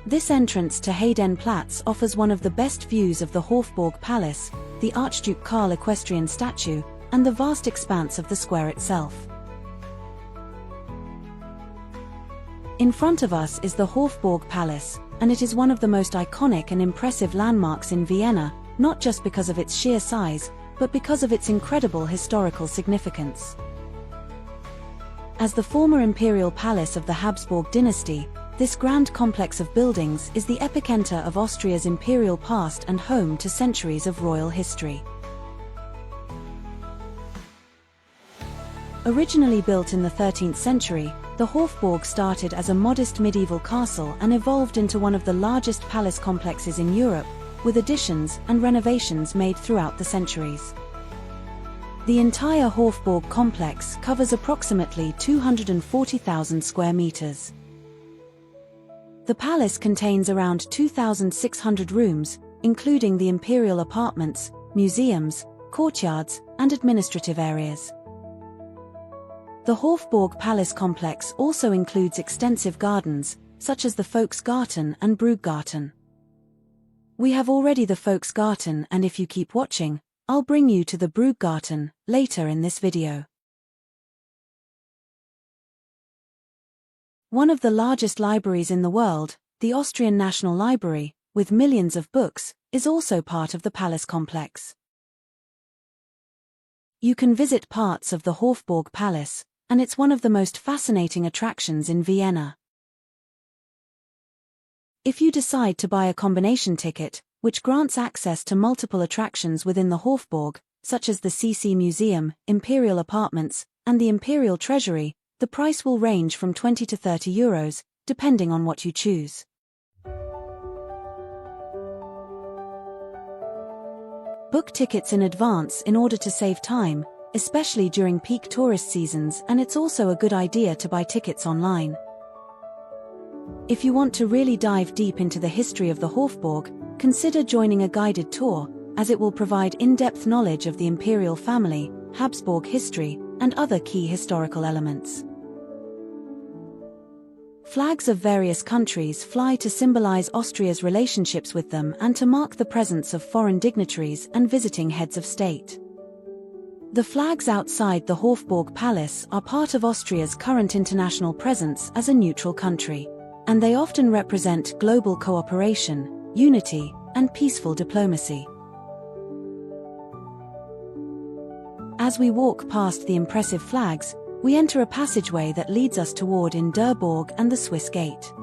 This entrance to Heldenplatz offers one of the best views of the Hofburg Palace, the Archduke Karl equestrian statue, and the vast expanse of the square itself. In front of us is the Hofburg Palace, and it is one of the most iconic and impressive landmarks in Vienna, not just because of its sheer size, but because of its incredible historical significance. As the former imperial palace of the Habsburg dynasty, This grand complex of buildings is the epicenter of Austria's imperial past and home to centuries of royal history. Originally built in the 13th century, the Hofburg started as a modest medieval castle and evolved into one of the largest palace complexes in Europe, with additions and renovations made throughout the centuries. The entire Hofburg complex covers approximately 240,000 square meters. The palace contains around 2,600 rooms, including the imperial apartments, museums, courtyards, and administrative areas. The Hofburg Palace complex also includes extensive gardens, such as the Volksgarten and Bruggarten. We have already the Volksgarten, and if you keep watching, I'll bring you to the Bruggarten later in this video. One of the largest libraries in the world, the Austrian National Library, with millions of books, is also part of the palace complex. You can visit parts of the Hofburg Palace, and it's one of the most fascinating attractions in Vienna. If you decide to buy a combination ticket, which grants access to multiple attractions within the Hofburg, such as the Sisi Museum, Imperial Apartments, and the Imperial Treasury, the price will range from 20 to 30 euros, depending on what you choose. Book tickets in advance in order to save time, especially during peak tourist seasons, and it's also a good idea to buy tickets online. If you want to really dive deep into the history of the Hofburg, consider joining a guided tour, as it will provide in-depth knowledge of the imperial family, Habsburg history, and other key historical elements. Flags of various countries fly to symbolize Austria's relationships with them and to mark the presence of foreign dignitaries and visiting heads of state. The flags outside the Hofburg Palace are part of Austria's current international presence as a neutral country, and they often represent global cooperation, unity, and peaceful diplomacy. As we walk past the impressive flags, we enter a passageway that leads us toward der Burg and the Swiss Gate.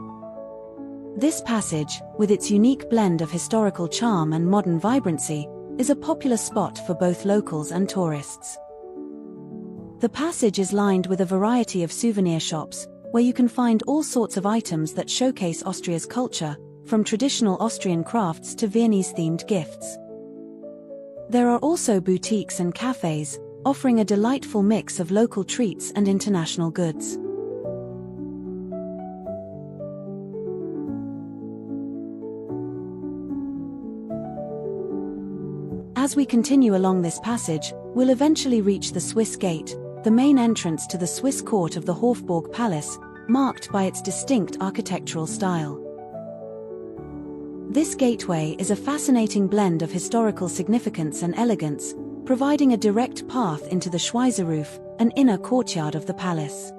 This passage, with its unique blend of historical charm and modern vibrancy, is a popular spot for both locals and tourists. The passage is lined with a variety of souvenir shops, where you can find all sorts of items that showcase Austria's culture, from traditional Austrian crafts to Viennese-themed gifts. There are also boutiques and cafes, offering a delightful mix of local treats and international goods. As we continue along this passage, we'll eventually reach the Swiss Gate, the main entrance to the Swiss court of the Hofburg Palace, marked by its distinct architectural style. This gateway is a fascinating blend of historical significance and elegance, providing a direct path into the Schweißerhof, an inner courtyard of the palace.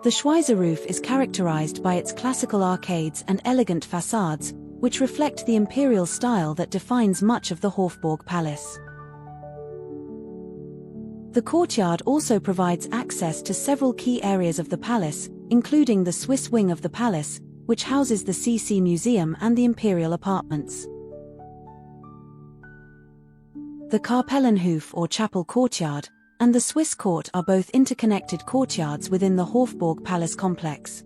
The Schweißerhof is characterized by its classical arcades and elegant facades, which reflect the imperial style that defines much of the Hofburg Palace. The courtyard also provides access to several key areas of the palace, including the Swiss wing of the palace, which houses the Sisi Museum and the imperial apartments. The Kapellenhof or chapel courtyard, and the Swiss court are both interconnected courtyards within the Hofburg Palace complex.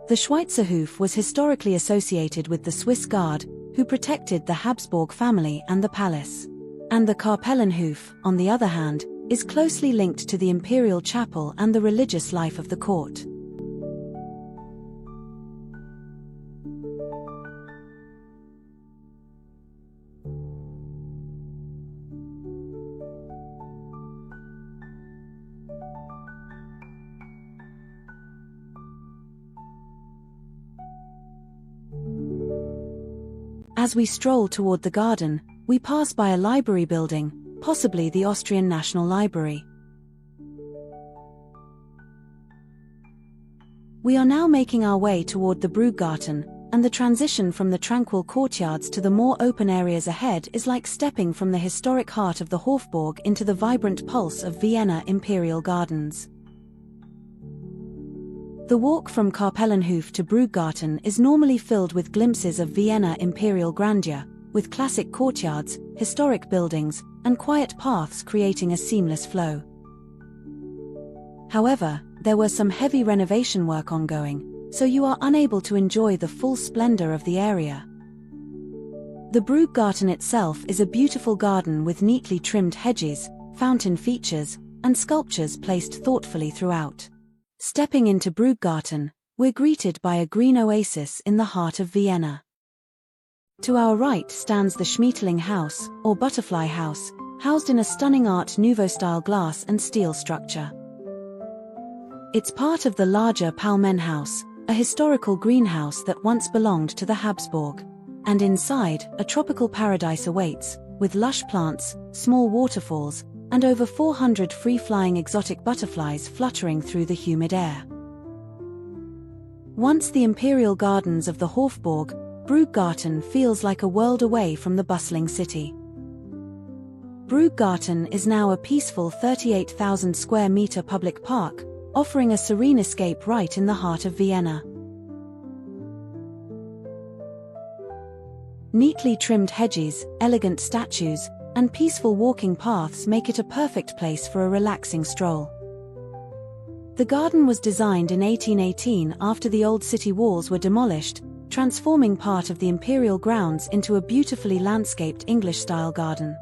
The Schweizerhof was historically associated with the Swiss Guard, who protected the Habsburg family and the palace. And the Kapellenhof, on the other hand, is closely linked to the imperial chapel and the religious life of the court. As we stroll toward the garden, we pass by a library building, possibly the Austrian National Library. We are now making our way toward the Bruggarten, and the transition from the tranquil courtyards to the more open areas ahead is like stepping from the historic heart of the Hofburg into the vibrant pulse of Vienna Imperial Gardens. The walk from Kapellenhof to Bruggarten is normally filled with glimpses of Vienna imperial grandeur, with classic courtyards, historic buildings, and quiet paths creating a seamless flow. However, there was some heavy renovation work ongoing, so you are unable to enjoy the full splendor of the area. The Bruggarten itself is a beautiful garden with neatly trimmed hedges, fountain features, and sculptures placed thoughtfully throughout. Stepping into Bruggarten, we're greeted by a green oasis in the heart of Vienna. To our right stands the Schmetterling House, or Butterfly House, housed in a stunning Art Nouveau-style glass and steel structure. It's part of the larger Palmenhaus, a historical greenhouse that once belonged to the Habsburg. And inside, a tropical paradise awaits, with lush plants, small waterfalls, and over 400 free-flying exotic butterflies fluttering through the humid air. Once the imperial gardens of the Hofburg, Bruggarten feels like a world away from the bustling city. Bruggarten is now a peaceful 38,000 square meter public park, offering a serene escape right in the heart of Vienna. Neatly trimmed hedges, elegant statues, and peaceful walking paths make it a perfect place for a relaxing stroll. The garden was designed in 1818 after the old city walls were demolished, transforming part of the imperial grounds into a beautifully landscaped English-style garden.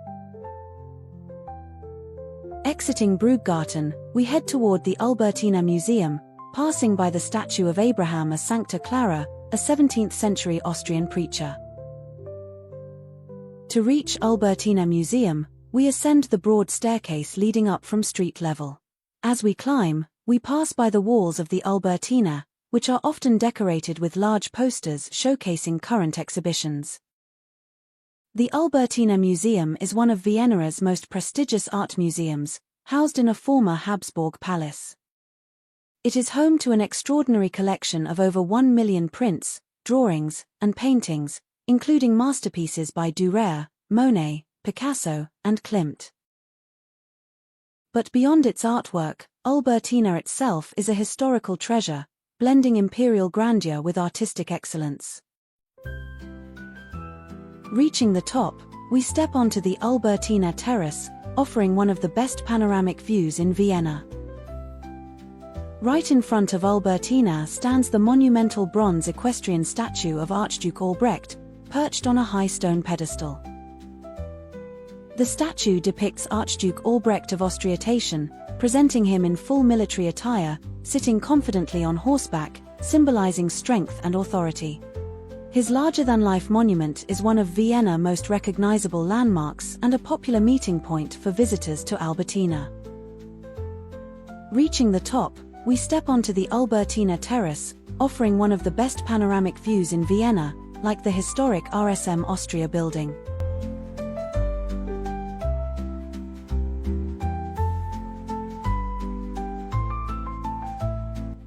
Exiting Bruggarten, we head toward the Albertina Museum, passing by the statue of Abraham as Sancta Clara, a 17th-century Austrian preacher. To reach Albertina Museum, we ascend the broad staircase leading up from street level. As we climb, we pass by the walls of the Albertina, which are often decorated with large posters showcasing current exhibitions. The Albertina Museum is one of Vienna's most prestigious art museums, housed in a former Habsburg palace. It is home to an extraordinary collection of over 1 million prints, drawings, and paintings, including masterpieces by Dürer, Monet, Picasso, and Klimt. But beyond its artwork, Albertina itself is a historical treasure, blending imperial grandeur with artistic excellence. Reaching the top, we step onto the Albertina Terrace, offering one of the best panoramic views in Vienna. Right in front of Albertina stands the monumental bronze equestrian statue of Archduke Albrecht, perched on a high stone pedestal. The statue depicts Archduke Albrecht of Austria-Taschen, presenting him in full military attire, sitting confidently on horseback, symbolizing strength and authority. His larger-than-life monument is one of Vienna's most recognizable landmarks and a popular meeting point for visitors to Albertina. Reaching the top, we step onto the Albertina Terrace, offering one of the best panoramic views in Vienna, like the historic RSM Austria building.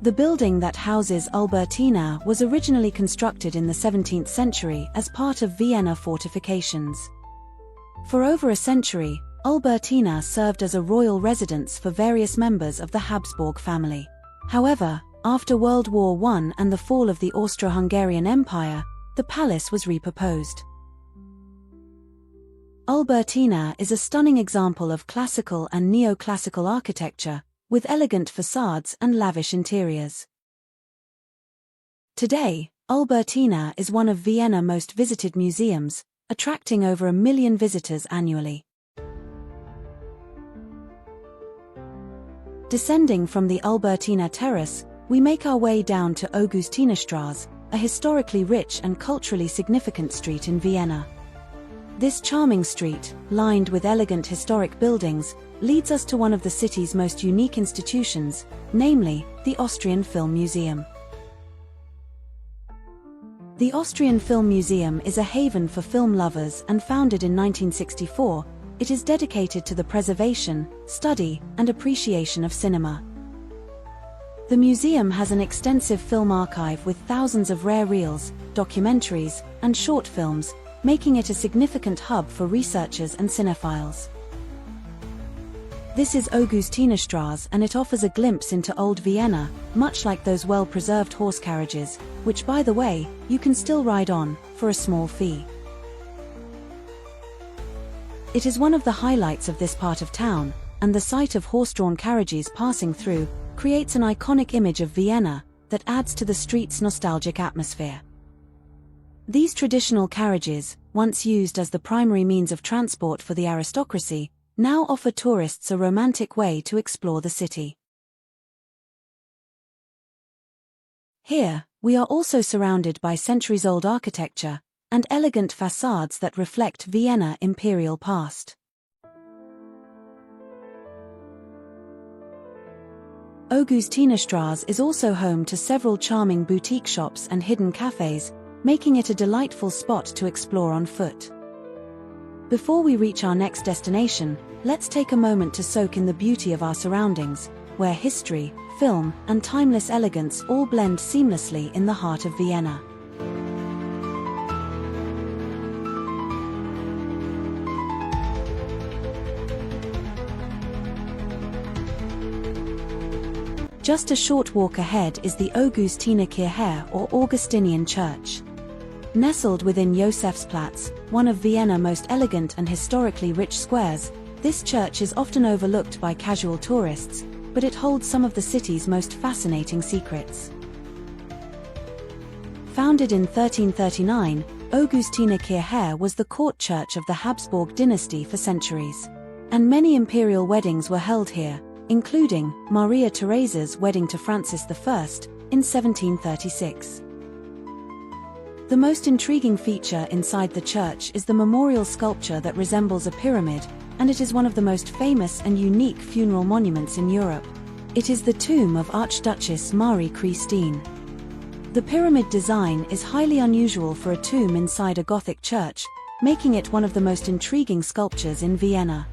The building that houses Albertina was originally constructed in the 17th century as part of Vienna fortifications. For over a century, Albertina served as a royal residence for various members of the Habsburg family. However, after World War I and the fall of the Austro-Hungarian Empire, the palace was repurposed. Albertina is a stunning example of classical and neoclassical architecture, with elegant facades and lavish interiors. Today, Albertina is one of Vienna's most visited museums, attracting over 1 million visitors annually. Descending from the Albertina Terrace, we make our way down to Augustinerstraße, a historically rich and culturally significant street in Vienna. This charming street, lined with elegant historic buildings, leads us to one of the city's most unique institutions, namely, the Austrian Film Museum. The Austrian Film Museum is a haven for film lovers, and founded in 1964, it is dedicated to the preservation, study, and appreciation of cinema. The museum has an extensive film archive with thousands of rare reels, documentaries, and short films, making it a significant hub for researchers and cinephiles. This is Augustinerstraße, and it offers a glimpse into old Vienna, much like those well-preserved horse carriages, which, by the way, you can still ride on, for a small fee. It is one of the highlights of this part of town, and the sight of horse-drawn carriages passing through creates an iconic image of Vienna that adds to the street's nostalgic atmosphere. These traditional carriages, once used as the primary means of transport for the aristocracy, now offer tourists a romantic way to explore the city. Here, we are also surrounded by centuries-old architecture and elegant facades that reflect Vienna imperial past. Augustinerstraße is also home to several charming boutique shops and hidden cafes, making it a delightful spot to explore on foot. Before we reach our next destination, let's take a moment to soak in the beauty of our surroundings, where history, film, and timeless elegance all blend seamlessly in the heart of Vienna. Just a short walk ahead is the Augustinerkirche, or Augustinian Church. Nestled within Josefsplatz, one of Vienna's most elegant and historically rich squares, this church is often overlooked by casual tourists, but it holds some of the city's most fascinating secrets. Founded in 1339, Augustinerkirche was the court church of the Habsburg dynasty for centuries. And many imperial weddings were held here, including Maria-Theresie's wedding to Francis I in 1736. The most intriguing feature inside the church is the memorial sculpture that resembles a pyramid, and it is one of the most famous and unique funeral monuments in Europe. It is the tomb of Archduchess Marie-Christine. The pyramid design is highly unusual for a tomb inside a Gothic church, making it one of the most intriguing sculptures in Vienna.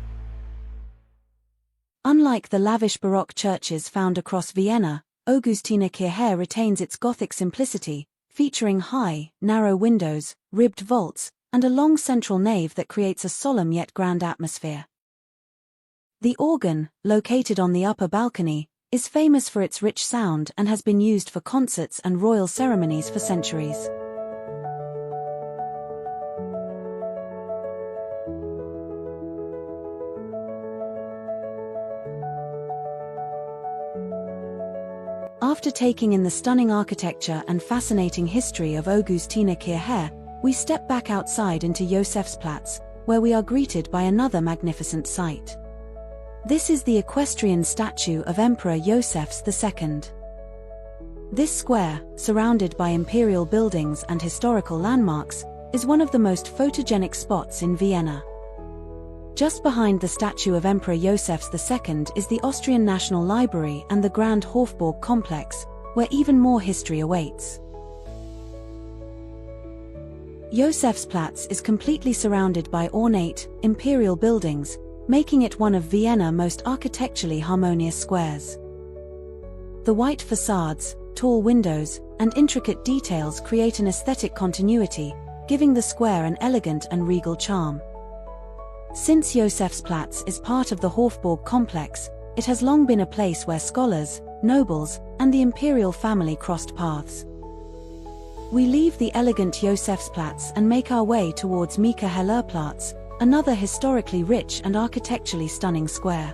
Unlike the lavish Baroque churches found across Vienna, Augustinerkirche retains its Gothic simplicity, featuring high, narrow windows, ribbed vaults, and a long central nave that creates a solemn yet grand atmosphere. The organ, located on the upper balcony, is famous for its rich sound and has been used for concerts and royal ceremonies for centuries. After taking in the stunning architecture and fascinating history of Augustinerkirche, we step back outside into Josefsplatz, where we are greeted by another magnificent sight. This is the equestrian statue of Emperor Joseph II. This square, surrounded by imperial buildings and historical landmarks, is one of the most photogenic spots in Vienna. Just behind the statue of Emperor Joseph II is the Austrian National Library and the Grand Hofburg complex, where even more history awaits. Josefsplatz is completely surrounded by ornate, imperial buildings, making it one of Vienna's most architecturally harmonious squares. The white facades, tall windows, and intricate details create an aesthetic continuity, giving the square an elegant and regal charm. Since Josefsplatz is part of the Hofburg complex, it has long been a place where scholars, nobles, and the imperial family crossed paths. We leave the elegant Josefsplatz and make our way towards Michaelerplatz, another historically rich and architecturally stunning square.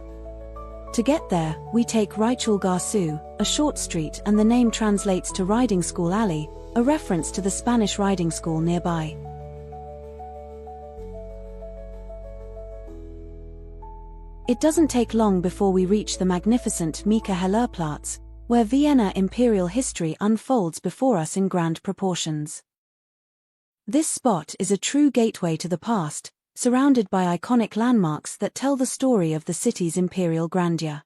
To get there, we take Reichulgasse, a short street, and the name translates to Riding School Alley, a reference to the Spanish riding school nearby. It doesn't take long before we reach the magnificent Michaelerplatz, where Vienna imperial history unfolds before us in grand proportions. This spot is a true gateway to the past, surrounded by iconic landmarks that tell the story of the city's imperial grandeur.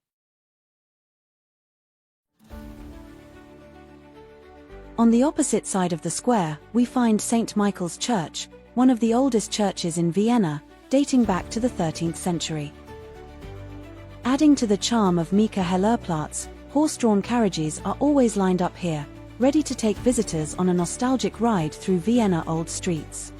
On the opposite side of the square, we find St. Michael's Church, one of the oldest churches in Vienna, dating back to the 13th century. Adding to the charm of Michaelerplatz, horse-drawn carriages are always lined up here, ready to take visitors on a nostalgic ride through Vienna's old streets.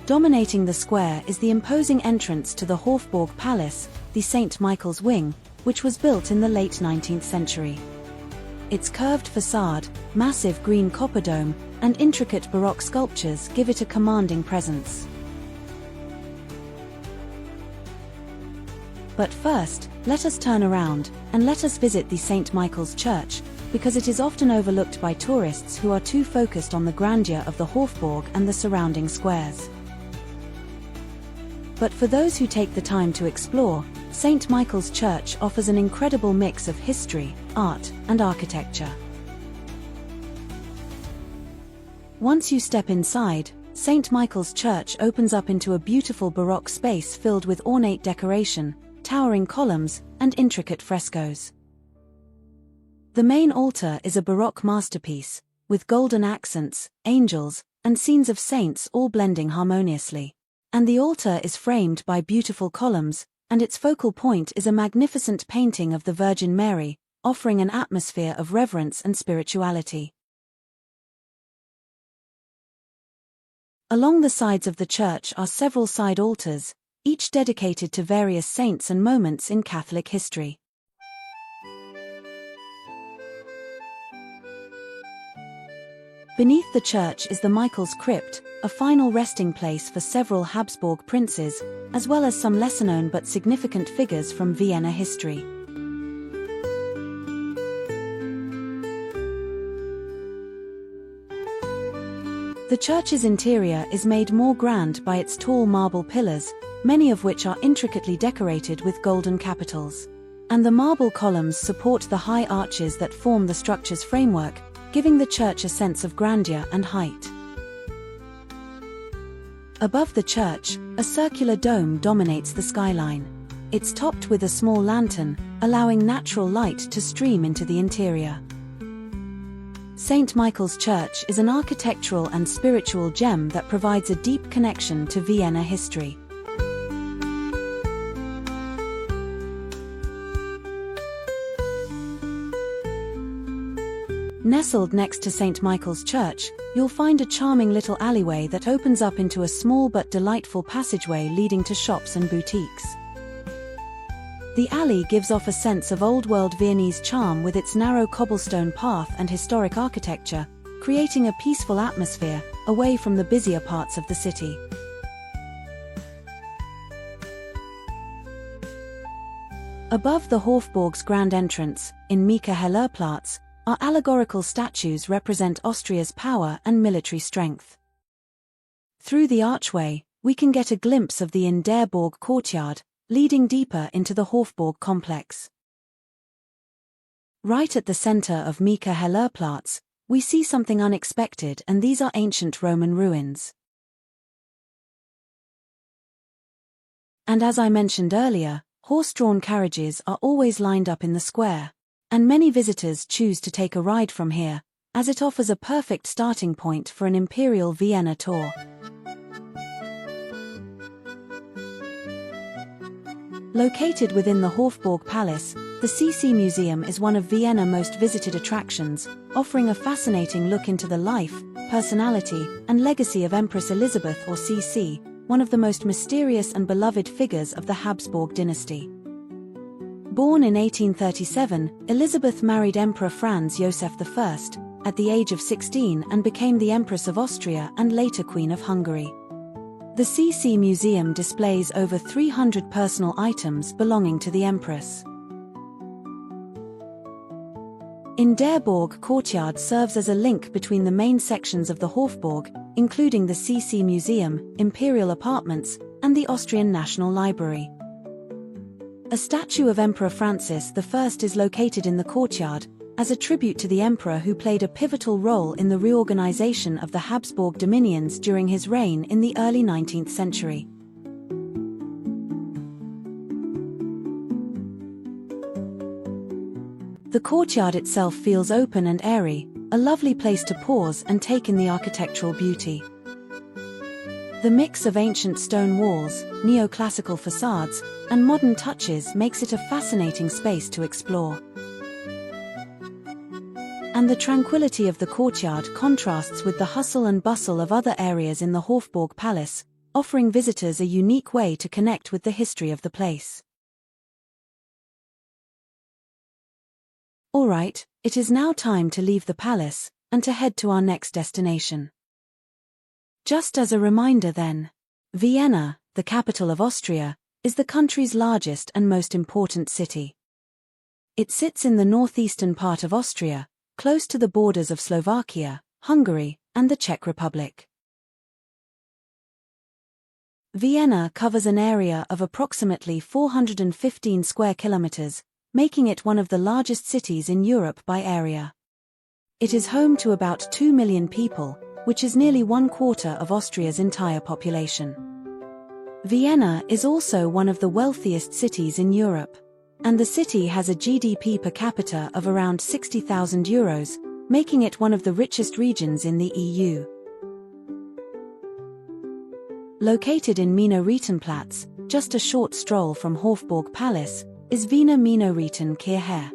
Dominating the square is the imposing entrance to the Hofburg Palace, the St. Michael's Wing, which was built in the late 19th century. Its curved facade, massive green copper dome, and intricate Baroque sculptures give it a commanding presence. But first, let us turn around, and let us visit the St. Michael's Church, because it is often overlooked by tourists who are too focused on the grandeur of the Hofburg and the surrounding squares. But for those who take the time to explore, St. Michael's Church offers an incredible mix of history, art, and architecture. Once you step inside, St. Michael's Church opens up into a beautiful Baroque space filled with ornate decoration, towering columns, and intricate frescoes. The main altar is a Baroque masterpiece, with golden accents, angels, and scenes of saints all blending harmoniously. And the altar is framed by beautiful columns, and its focal point is a magnificent painting of the Virgin Mary, offering an atmosphere of reverence and spirituality. Along the sides of the church are several side altars, each dedicated to various saints and moments in Catholic history. Beneath the church is the Michael's Crypt, a final resting place for several Habsburg princes, as well as some lesser-known but significant figures from Vienna history. The church's interior is made more grand by its tall marble pillars, many of which are intricately decorated with golden capitals. And the marble columns support the high arches that form the structure's framework, giving the church a sense of grandeur and height. Above the church, a circular dome dominates the skyline. It's topped with a small lantern, allowing natural light to stream into the interior. St. Michael's Church is an architectural and spiritual gem that provides a deep connection to Vienna history. Nestled next to St. Michael's Church, you'll find a charming little alleyway that opens up into a small but delightful passageway leading to shops and boutiques. The alley gives off a sense of old-world Viennese charm with its narrow cobblestone path and historic architecture, creating a peaceful atmosphere, away from the busier parts of the city. Above the Hofburg's grand entrance, in Michaelerplatz, our allegorical statues represent Austria's power and military strength. Through the archway, we can get a glimpse of the der Burg courtyard, leading deeper into the Hofburg complex. Right at the center of Michaelerplatz, we see something unexpected, and these are ancient Roman ruins. And as I mentioned earlier, horse-drawn carriages are always lined up in the square, and many visitors choose to take a ride from here, as it offers a perfect starting point for an Imperial Vienna tour. Located within the Hofburg Palace, the Sisi Museum is one of Vienna's most visited attractions, offering a fascinating look into the life, personality, and legacy of Empress Elizabeth or Sisi, one of the most mysterious and beloved figures of the Habsburg dynasty. Born in 1837, Elizabeth married Emperor Franz Joseph I at the age of 16 and became the Empress of Austria and later Queen of Hungary. The Sisi Museum displays over 300 personal items belonging to the Empress. Der Burg courtyard serves as a link between the main sections of the Hofburg, including the Sisi Museum, Imperial Apartments, and the Austrian National Library. A statue of Emperor Francis I is located in the courtyard, as a tribute to the emperor who played a pivotal role in the reorganization of the Habsburg dominions during his reign in the early 19th century. The courtyard itself feels open and airy, a lovely place to pause and take in the architectural beauty. The mix of ancient stone walls, neoclassical facades, and modern touches makes it a fascinating space to explore. And the tranquility of the courtyard contrasts with the hustle and bustle of other areas in the Hofburg Palace, offering visitors a unique way to connect with the history of the place. Alright, it is now time to leave the palace, and to head to our next destination. Just as a reminder then, Vienna, the capital of Austria, is the country's largest and most important city. It sits in the northeastern part of Austria, close to the borders of Slovakia, Hungary, and the Czech Republic. Vienna covers an area of approximately 415 square kilometers, making it one of the largest cities in Europe by area. It is home to about 2 million people, which is nearly 1/4 of Austria's entire population. Vienna is also one of the wealthiest cities in Europe, and the city has a GDP per capita of around 60,000 euros, making it one of the richest regions in the EU. Located in Maria-Theresien-Platz, just a short stroll from Hofburg Palace, is Vienna Maria-Theresien-Platz.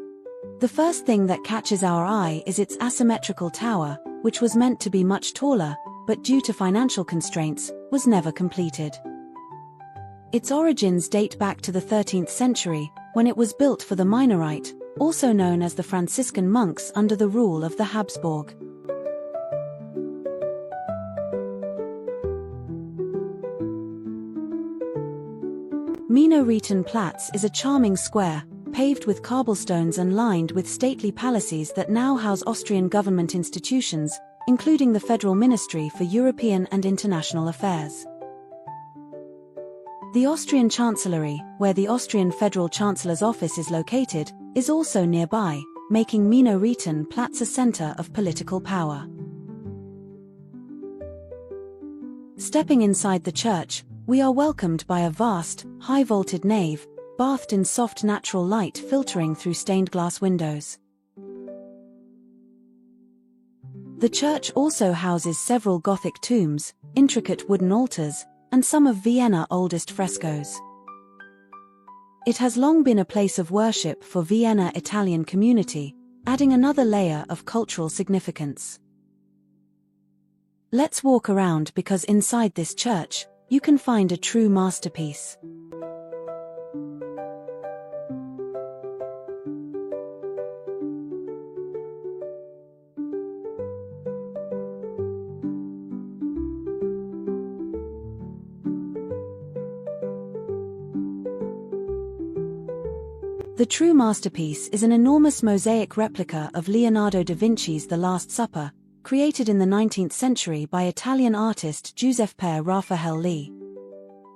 The first thing that catches our eye is its asymmetrical tower, which was meant to be much taller, but due to financial constraints, was never completed. Its origins date back to the 13th century, when it was built for the Minorite, also known as the Franciscan monks under the rule of the Habsburg. Maria-Theresien-Platz is a charming square, paved with cobblestones and lined with stately palaces that now house Austrian government institutions, including the Federal Ministry for European and International Affairs. The Austrian Chancellery, where the Austrian Federal Chancellor's office is located, is also nearby, making Maria-Theresien-Platz a center of political power. Stepping inside the church, we are welcomed by a vast, high-vaulted nave, bathed in soft natural light filtering through stained glass windows. The church also houses several Gothic tombs, intricate wooden altars, and some of Vienna's oldest frescoes. It has long been a place of worship for Vienna Italian community, adding another layer of cultural significance. Let's walk around because inside this church, you can find a true masterpiece. The true masterpiece is an enormous mosaic replica of Leonardo da Vinci's The Last Supper, created in the 19th century by Italian artist Giuseppe Raffaelli.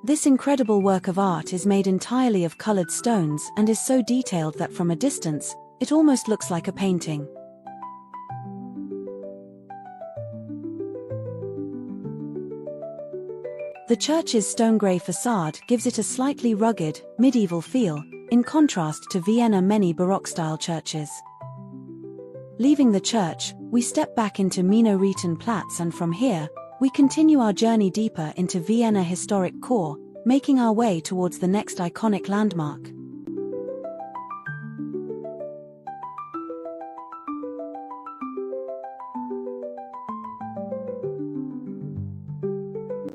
This incredible work of art is made entirely of colored stones and is so detailed that from a distance, it almost looks like a painting. The church's stone-grey facade gives it a slightly rugged, medieval feel, in contrast to Vienna's many Baroque-style churches. Leaving the church, we step back into Maria-Theresien-Platz, and from here, we continue our journey deeper into Vienna historic core, making our way towards the next iconic landmark.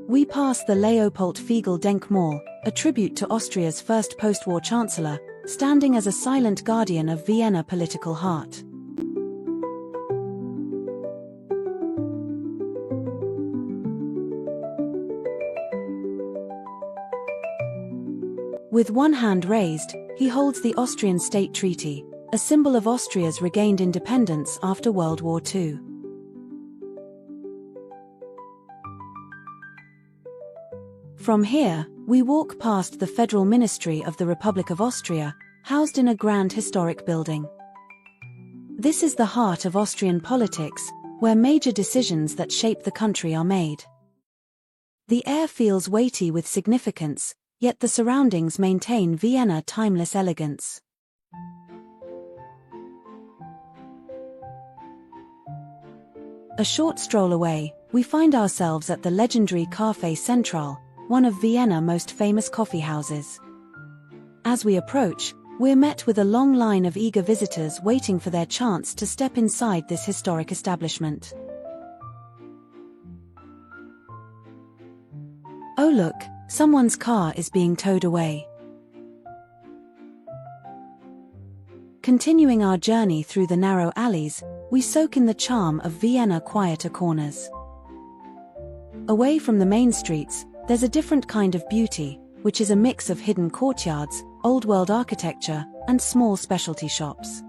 We pass the Leopold-Fiegel-Denkmal, a tribute to Austria's first post-war chancellor, standing as a silent guardian of Vienna's political heart. With one hand raised, he holds the Austrian State Treaty, a symbol of Austria's regained independence after World War II. From here, we walk past the Federal Ministry of the Republic of Austria, housed in a grand historic building. This is the heart of Austrian politics, where major decisions that shape the country are made. The air feels weighty with significance, yet the surroundings maintain Vienna's timeless elegance. A short stroll away, we find ourselves at the legendary Café Central, one of Vienna's most famous coffee houses. As we approach, we're met with a long line of eager visitors waiting for their chance to step inside this historic establishment. Oh look, someone's car is being towed away. Continuing our journey through the narrow alleys, we soak in the charm of Vienna quieter corners. Away from the main streets, there's a different kind of beauty, which is a mix of hidden courtyards, old-world architecture, and small specialty shops.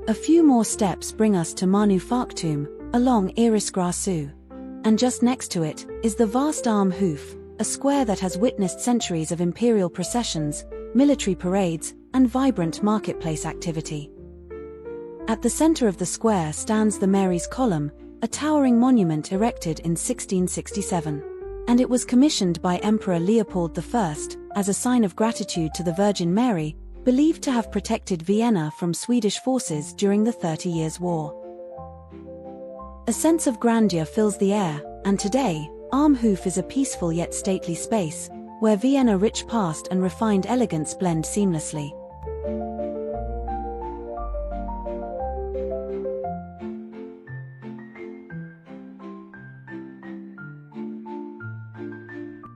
A few more steps bring us to Manufaktum, along Irisgrasu. And just next to it is the vast Armhof, a square that has witnessed centuries of imperial processions, military parades, and vibrant marketplace activity. At the center of the square stands the Mary's Column, a towering monument erected in 1667. And it was commissioned by Emperor Leopold I, as a sign of gratitude to the Virgin Mary, believed to have protected Vienna from Swedish forces during the 30 Years' War. A sense of grandeur fills the air, and today, Armhof is a peaceful yet stately space, where Vienna's rich past and refined elegance blend seamlessly.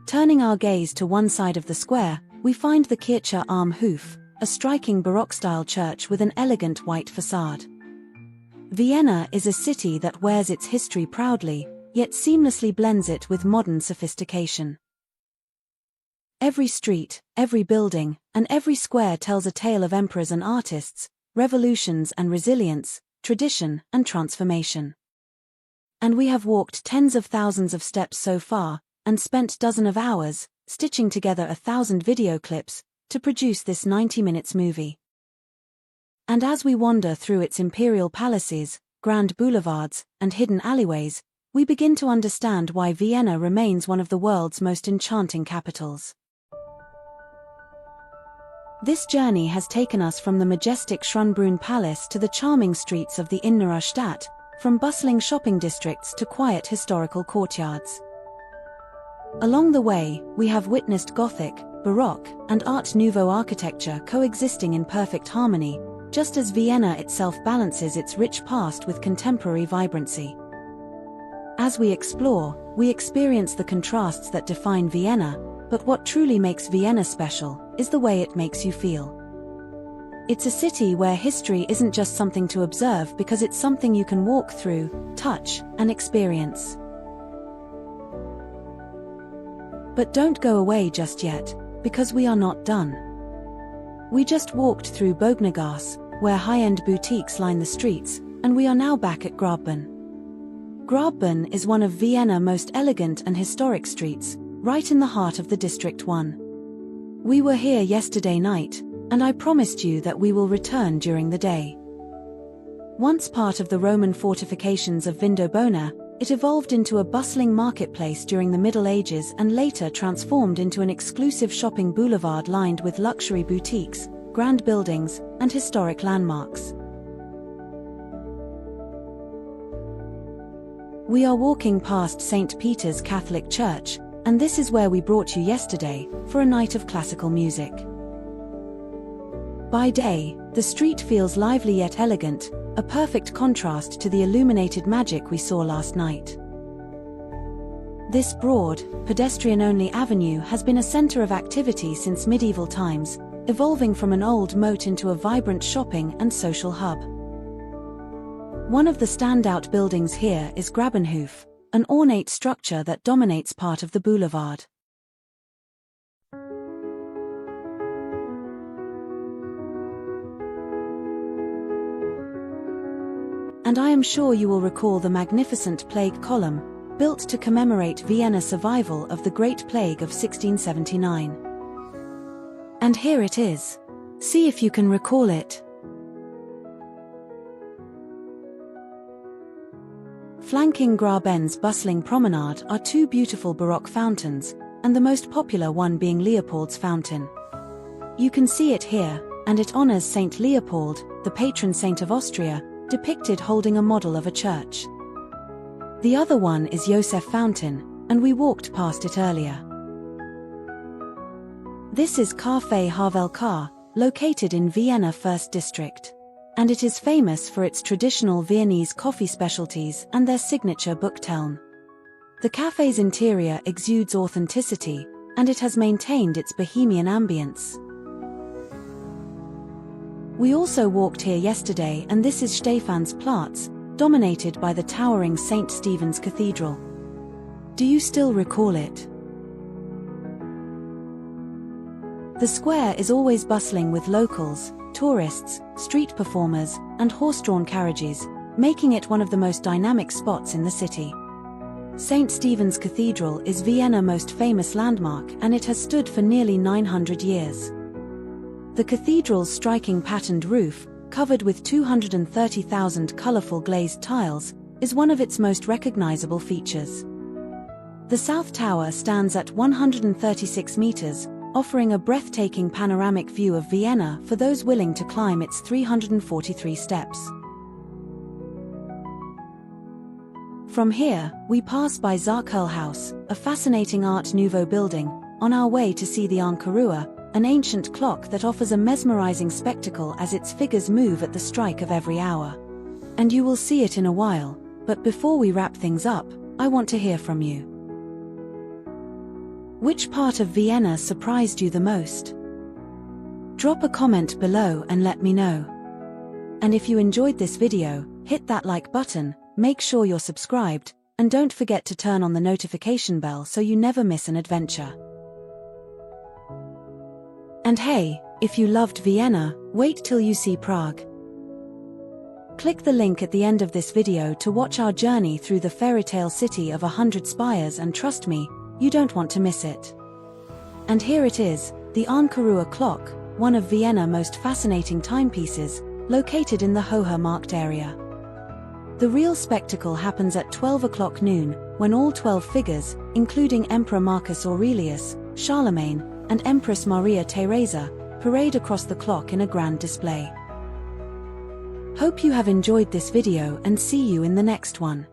Turning our gaze to one side of the square, we find the Kirche Armhof, a striking Baroque-style church with an elegant white facade. Vienna is a city that wears its history proudly, yet seamlessly blends it with modern sophistication. Every street, every building, and every square tells a tale of emperors and artists, revolutions and resilience, tradition and transformation. And we have walked tens of thousands of steps so far, and spent dozens of hours, stitching together 1,000 video clips, to produce this 90 minutes movie. And as we wander through its imperial palaces, grand boulevards, and hidden alleyways, we begin to understand why Vienna remains one of the world's most enchanting capitals. This journey has taken us from the majestic Schönbrunn Palace to the charming streets of the Innere Stadt, from bustling shopping districts to quiet historical courtyards. Along the way, we have witnessed Gothic, Baroque, and Art Nouveau architecture coexisting in perfect harmony, just as Vienna itself balances its rich past with contemporary vibrancy. As we explore, we experience the contrasts that define Vienna, but what truly makes Vienna special is the way it makes you feel. It's a city where history isn't just something to observe because it's something you can walk through, touch, and experience. But don't go away just yet, because we are not done. We just walked through Bognergasse, where high-end boutiques line the streets, and we are now back at Graben. Graben is one of Vienna's most elegant and historic streets, right in the heart of the District 1. We were here yesterday night, and I promised you that we will return during the day. Once part of the Roman fortifications of Vindobona, it evolved into a bustling marketplace during the Middle Ages and later transformed into an exclusive shopping boulevard lined with luxury boutiques, grand buildings, and historic landmarks. We are walking past St. Peter's Catholic Church, and this is where we brought you yesterday, for a night of classical music. By day, the street feels lively yet elegant, a perfect contrast to the illuminated magic we saw last night. This broad, pedestrian-only avenue has been a center of activity since medieval times, evolving from an old moat into a vibrant shopping and social hub. One of the standout buildings here is Grabenhof, an ornate structure that dominates part of the boulevard. And I am sure you will recall the magnificent Plague Column, built to commemorate Vienna's survival of the Great Plague of 1679. And here it is. See if you can recall it. Flanking Graben's bustling promenade are two beautiful Baroque fountains, and the most popular one being Leopold's Fountain. You can see it here, and it honors Saint Leopold, the patron saint of Austria, depicted holding a model of a church. The other one is Josef Fountain, and we walked past it earlier. This is Café Central, located in Vienna 1st District. And it is famous for its traditional Viennese coffee specialties and their signature Buchteln. The cafe's interior exudes authenticity, and it has maintained its bohemian ambience. We also walked here yesterday, and this is Stephansplatz, dominated by the towering St. Stephen's Cathedral. Do you still recall it? The square is always bustling with locals, tourists, street performers, and horse-drawn carriages, making it one of the most dynamic spots in the city. St. Stephen's Cathedral is Vienna's most famous landmark, and it has stood for nearly 900 years. The cathedral's striking patterned roof, covered with 230,000 colorful glazed tiles, is one of its most recognizable features. The South Tower stands at 136 meters, offering a breathtaking panoramic view of Vienna for those willing to climb its 343 steps. From here, we pass by House, a fascinating Art Nouveau building, on our way to see the Ankeruhr, an ancient clock that offers a mesmerizing spectacle as its figures move at the strike of every hour. And you will see it in a while, but before we wrap things up, I want to hear from you. Which part of Vienna surprised you the most? Drop a comment below and let me know. And if you enjoyed this video, hit that like button, make sure you're subscribed, and don't forget to turn on the notification bell so you never miss an adventure. And hey, if you loved Vienna, wait till you see Prague. Click the link at the end of this video to watch our journey through the fairytale city of 100 spires, and trust me, you don't want to miss it. And here it is, the Ankeruhr clock, one of Vienna's most fascinating timepieces, located in the Hoher Markt area. The real spectacle happens at 12 o'clock noon, when all 12 figures, including Emperor Marcus Aurelius, Charlemagne, and Empress Maria-Theresien, parade across the clock in a grand display. Hope you have enjoyed this video and see you in the next one.